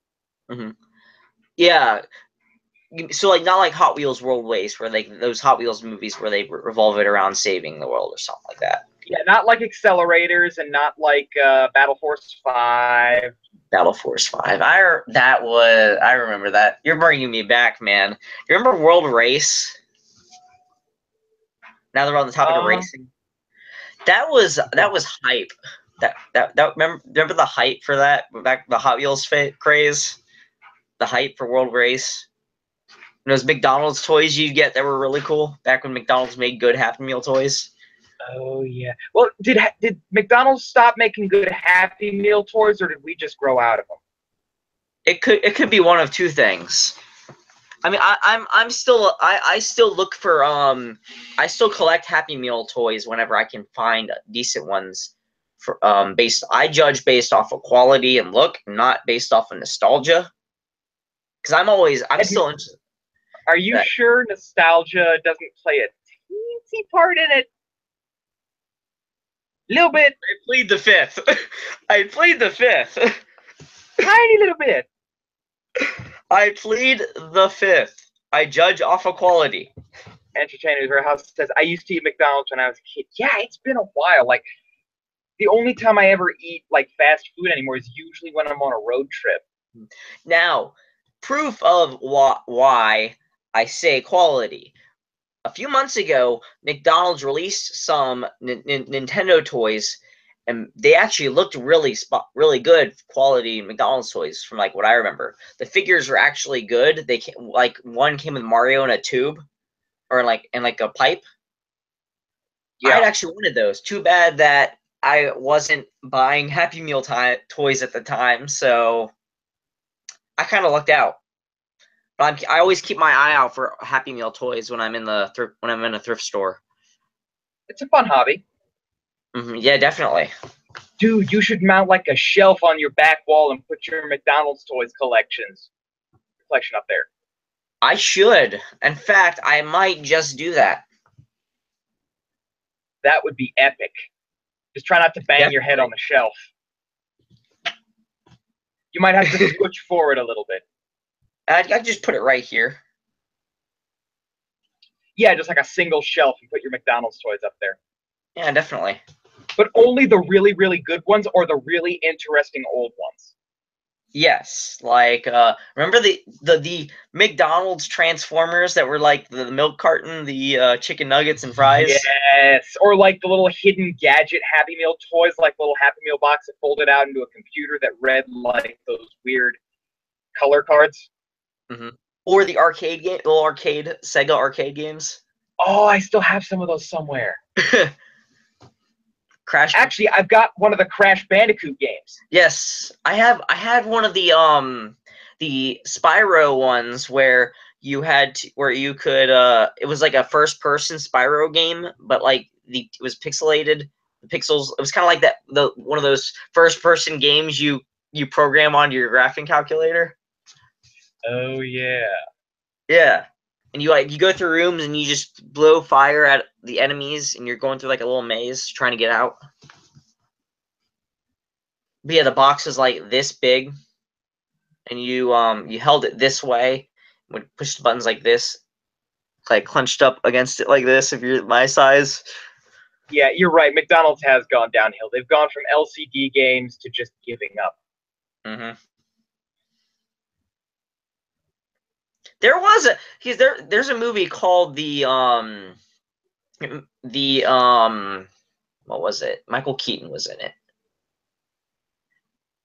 Mm-hmm. Yeah. So like not like Hot Wheels World Race, where like those Hot Wheels movies where they revolve it around saving the world or something like that. Yeah, not like Accelerators and not like Battle Force 5. Battle Force 5. I remember that. You're bringing me back, man. You remember World Race? Now that we're on the topic of racing. That was hype. That remember the hype for that? Back the Hot Wheels craze? The hype for World Race? And those McDonald's toys you'd get that were really cool back when McDonald's made good Happy Meal toys. Oh yeah. Well, did McDonald's stop making good Happy Meal toys, or did we just grow out of them? It could be one of two things. I mean, I still look for I still collect Happy Meal toys whenever I can find decent ones. For I judge based off of quality and look, not based off of nostalgia. Because I'm still interested. Are you sure nostalgia doesn't play a teensy part in it? Little bit. I plead the fifth. I plead the fifth. Tiny little bit. I plead the fifth. I judge off of quality. Entertainers Warehouse says, I used to eat McDonald's when I was a kid. Yeah, it's been a while. Like, the only time I ever eat, like, fast food anymore is usually when I'm on a road trip. Now, proof of why I say quality. A few months ago, McDonald's released some Nintendo toys, and they actually looked really good quality McDonald's toys from like what I remember. The figures were actually good. They came, like one came with Mario in a tube, or in a pipe. Yeah. I'd actually wanted those. Too bad that I wasn't buying Happy Meal toys at the time, so I kind of lucked out. But I always keep my eye out for Happy Meal toys when I'm in a thrift store. It's a fun hobby. Yeah, definitely. Dude, you should mount like a shelf on your back wall and put your McDonald's toys collection up there. I should. In fact, I might just do that. That would be epic. Just try not to bang your head on the shelf. You might have to switch forward a little bit. I just put it right here. Yeah, just like a single shelf and put your McDonald's toys up there. Yeah, definitely. But only the really, really good ones or the really interesting old ones. Yes, like remember the McDonald's Transformers that were like the milk carton, the chicken nuggets and fries? Yes, or like the little hidden gadget Happy Meal toys, like little Happy Meal box that folded out into a computer that read like those weird color cards. Or the little Sega arcade games. Oh, I still have some of those somewhere. Crash. Actually, I've got one of the Crash Bandicoot games. Yes, I had one of the Spyro ones where you could it was like a first person Spyro game, but like it was pixelated. The pixels, it was kind of like that one of those first person games you program onto your graphing calculator. Oh yeah. Yeah. And you go through rooms and you just blow fire at the enemies and you're going through like a little maze trying to get out. But yeah, the box is like this big, and you held it this way, would push the buttons like this, like clenched up against it like this if you're my size. Yeah, you're right. McDonald's has gone downhill. They've gone from LCD games to just giving up. There's a movie called what was it? Michael Keaton was in it.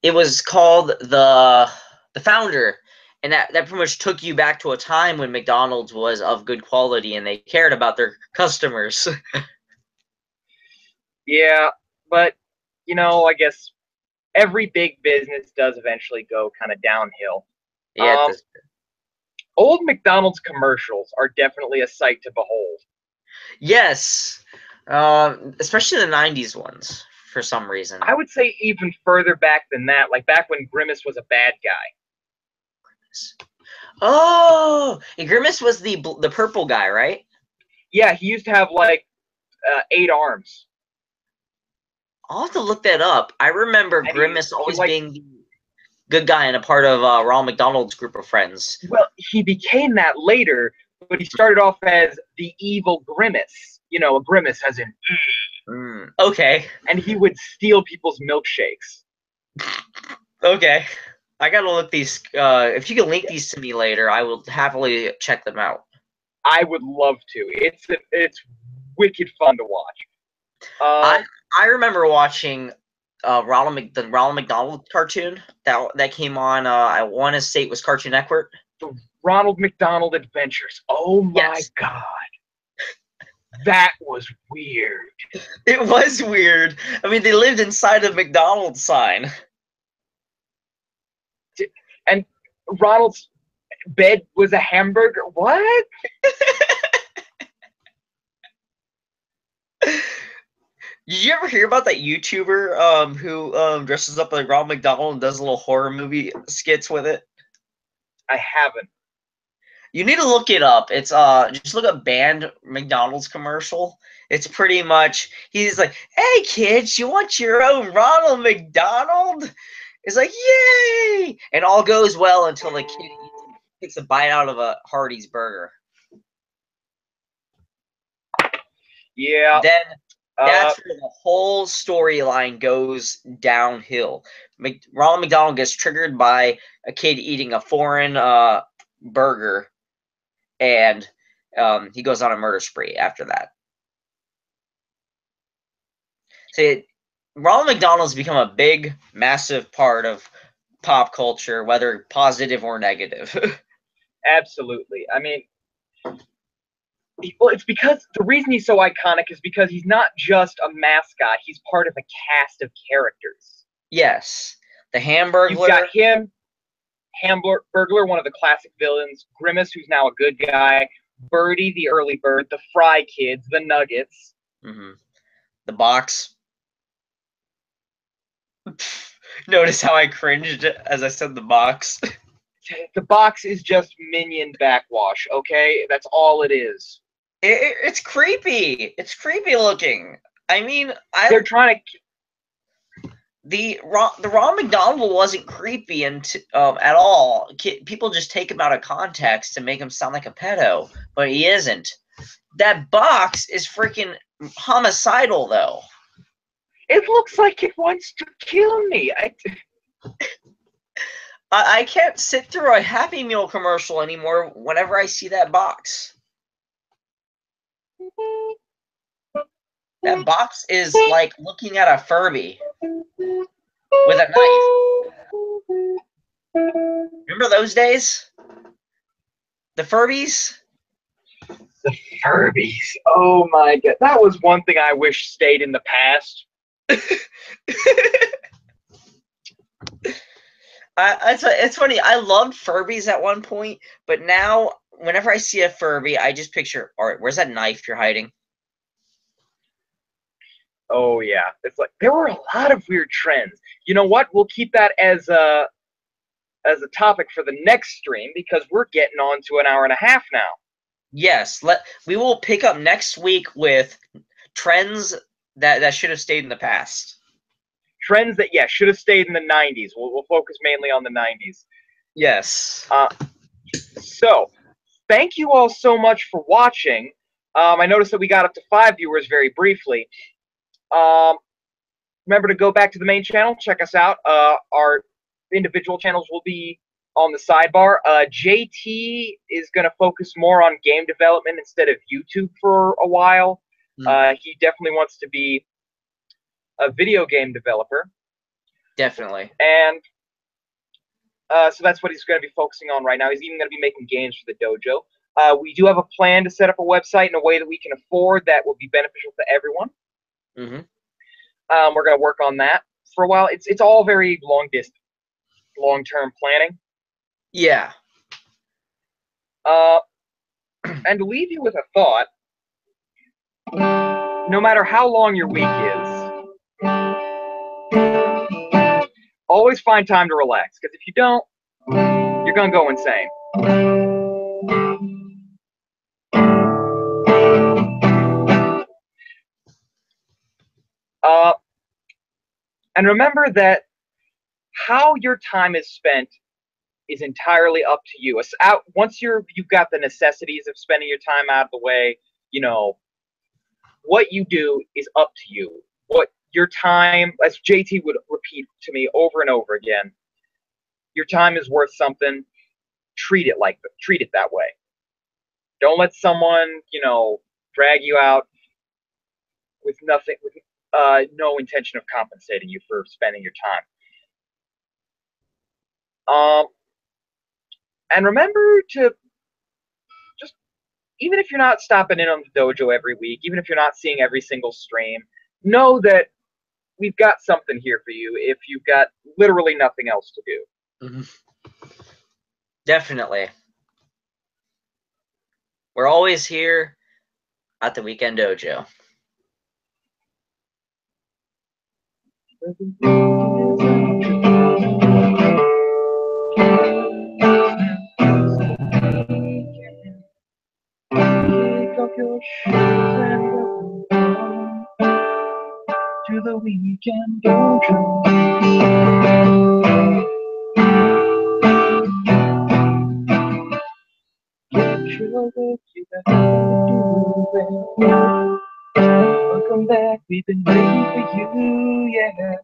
it was called the Founder, and that pretty much took you back to a time when McDonald's was of good quality and they cared about their customers. Yeah, but I guess every big business does eventually go kind of downhill. Yeah, Um, Old McDonald's commercials are definitely a sight to behold. yes, especially the '90s ones for some reason. I would say even further back than that, like back when Grimace was a bad guy. Oh, and Grimace was the purple guy, right? Yeah, he used to have like 8 arms. I'll have to look that up. I remember And Grimace he always like, being the good guy and a part of Ronald McDonald's group of friends. well, he became that later, but he started off as the evil Grimace. A grimace as in, Okay. and he would steal people's milkshakes. Okay. I gotta look these. If you can link these to me later, I will happily check them out. I would love to. It's wicked fun to watch. I remember watching the Ronald McDonald cartoon that came on. I want to say it was Cartoon Network. The Ronald McDonald Adventures. Oh my God. That was weird. It was weird. I mean, they lived inside a McDonald's sign. And Ronald's bed was a hamburger. What? Did you ever hear about that YouTuber who dresses up like Ronald McDonald and does little horror movie skits with it? I haven't. You need to look it up. It's just look up banned McDonald's commercial. It's pretty much he's like, "Hey kids, you want your own Ronald McDonald?" It's like, "Yay!" And all goes well until the kid takes a bite out of a Hardee's burger. Yeah. Then that's where the whole storyline goes downhill. Ronald McDonald gets triggered by a kid eating a foreign burger, and he goes on a murder spree after that. So Ronald McDonald's become a big, massive part of pop culture, whether positive or negative. Absolutely. I mean, well, it's because the reason he's so iconic is because he's not just a mascot, he's part of a cast of characters. Yes. The Hamburglar. You've got him, Hamburglar, one of the classic villains, Grimace, who's now a good guy, Birdie, the early bird, the Fry Kids, the Nuggets. Mm-hmm. The Box. Notice how I cringed as I said the Box. The Box is just minion backwash, okay? That's all it is. It's creepy. It's creepy looking. I mean, they're trying to. The Ronald McDonald wasn't creepy at all. People just take him out of context to make him sound like a pedo, but he isn't. That box is freaking homicidal, though. It looks like it wants to kill me. I can't sit through a Happy Meal commercial anymore whenever I see that box. That box is like looking at a Furby with a knife. Remember those days? The Furbies? The Furbies. Oh my God. That was one thing I wish stayed in the past. It's funny. I loved Furbies at one point, but now whenever I see a Furby, I just picture, all right, where's that knife you're hiding? Oh yeah, it's like there were a lot of weird trends. You know what? We'll keep that as a topic for the next stream because we're getting on to an hour and a half now. Yes, we will pick up next week with trends that should have stayed in the past. Trends that should have stayed in the 90s. We'll focus mainly on the 90s. Yes. So, thank you all so much for watching. I noticed that we got up to 5 viewers very briefly. Remember to go back to the main channel, check us out. Our individual channels will be on the sidebar. JT is going to focus more on game development instead of YouTube for a while. He definitely wants to be a video game developer. Definitely. And so that's what he's going to be focusing on right now. He's even going to be making games for the dojo. We do have a plan to set up a website in a way that we can afford that will be beneficial to everyone. Mm-hmm. We're going to work on that for a while. It's all very long-term planning. Yeah. And to leave you with a thought, no matter how long your week is, always find time to relax. Because if you don't, you're going to go insane. And remember that how your time is spent is entirely up to you. Once you've got the necessities of spending your time out of the way, you know, what you do is up to you. What your time, as JT would repeat to me over and over again, your time is worth something. Treat it that way. Don't let someone, you know, drag you out with nothing, with no intention of compensating you for spending your time. And remember to just, even if you're not stopping in on the dojo every week, even if you're not seeing every single stream, know that we've got something here for you if you've got literally nothing else to do. Mm-hmm. Definitely. We're always here at the Weekend Dojo. Your shoes and welcome to the Weekend Dojo. Get your work, you got to do it. Welcome back, we've been waiting for you, yeah.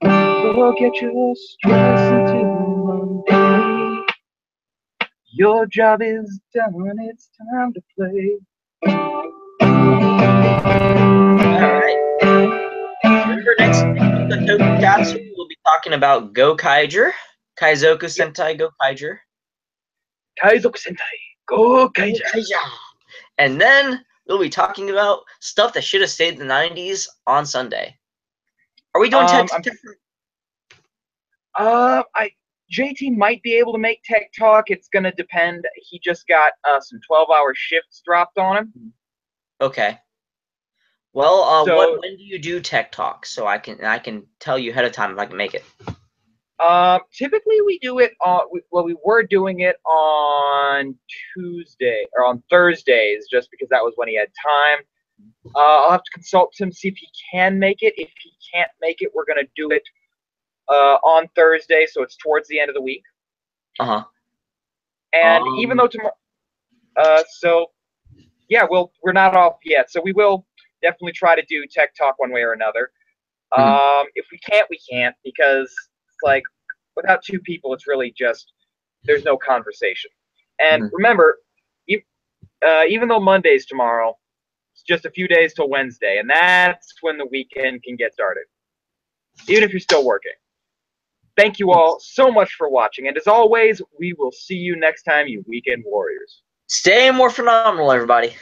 Go get your stress until Monday. Your job is done, it's time to play. Alright. Remember next week with the Tokusatsu, we'll be talking about Gokaiger. Kaizoku Sentai Gokaiger. Kaizoku Sentai Gokaiger. And then we'll be talking about stuff that should have stayed in the 90s on Sunday. Are we doing Tech JT might be able to make Tech Talk. It's gonna depend. He just got some 12-hour shifts dropped on him. Okay. Well, when do you do Tech Talk? So I can tell you ahead of time if I can make it. Typically we do it on. We were doing it on Tuesday or on Thursdays, just because that was when he had time. I'll have to consult him, see if he can make it. If he can't make it, we're gonna do it on Thursday, so it's towards the end of the week. And even though tomorrow, so yeah, we're not off yet. So we will definitely try to do Tech Talk one way or another. If we can't, we can't, because it's like without two people, it's really just there's no conversation. And remember, even though Monday's tomorrow, it's just a few days till Wednesday, and that's when the weekend can get started, even if you're still working. Thank you all so much for watching, and as always, we will see you next time, you Weekend Warriors. Stay more phenomenal, everybody.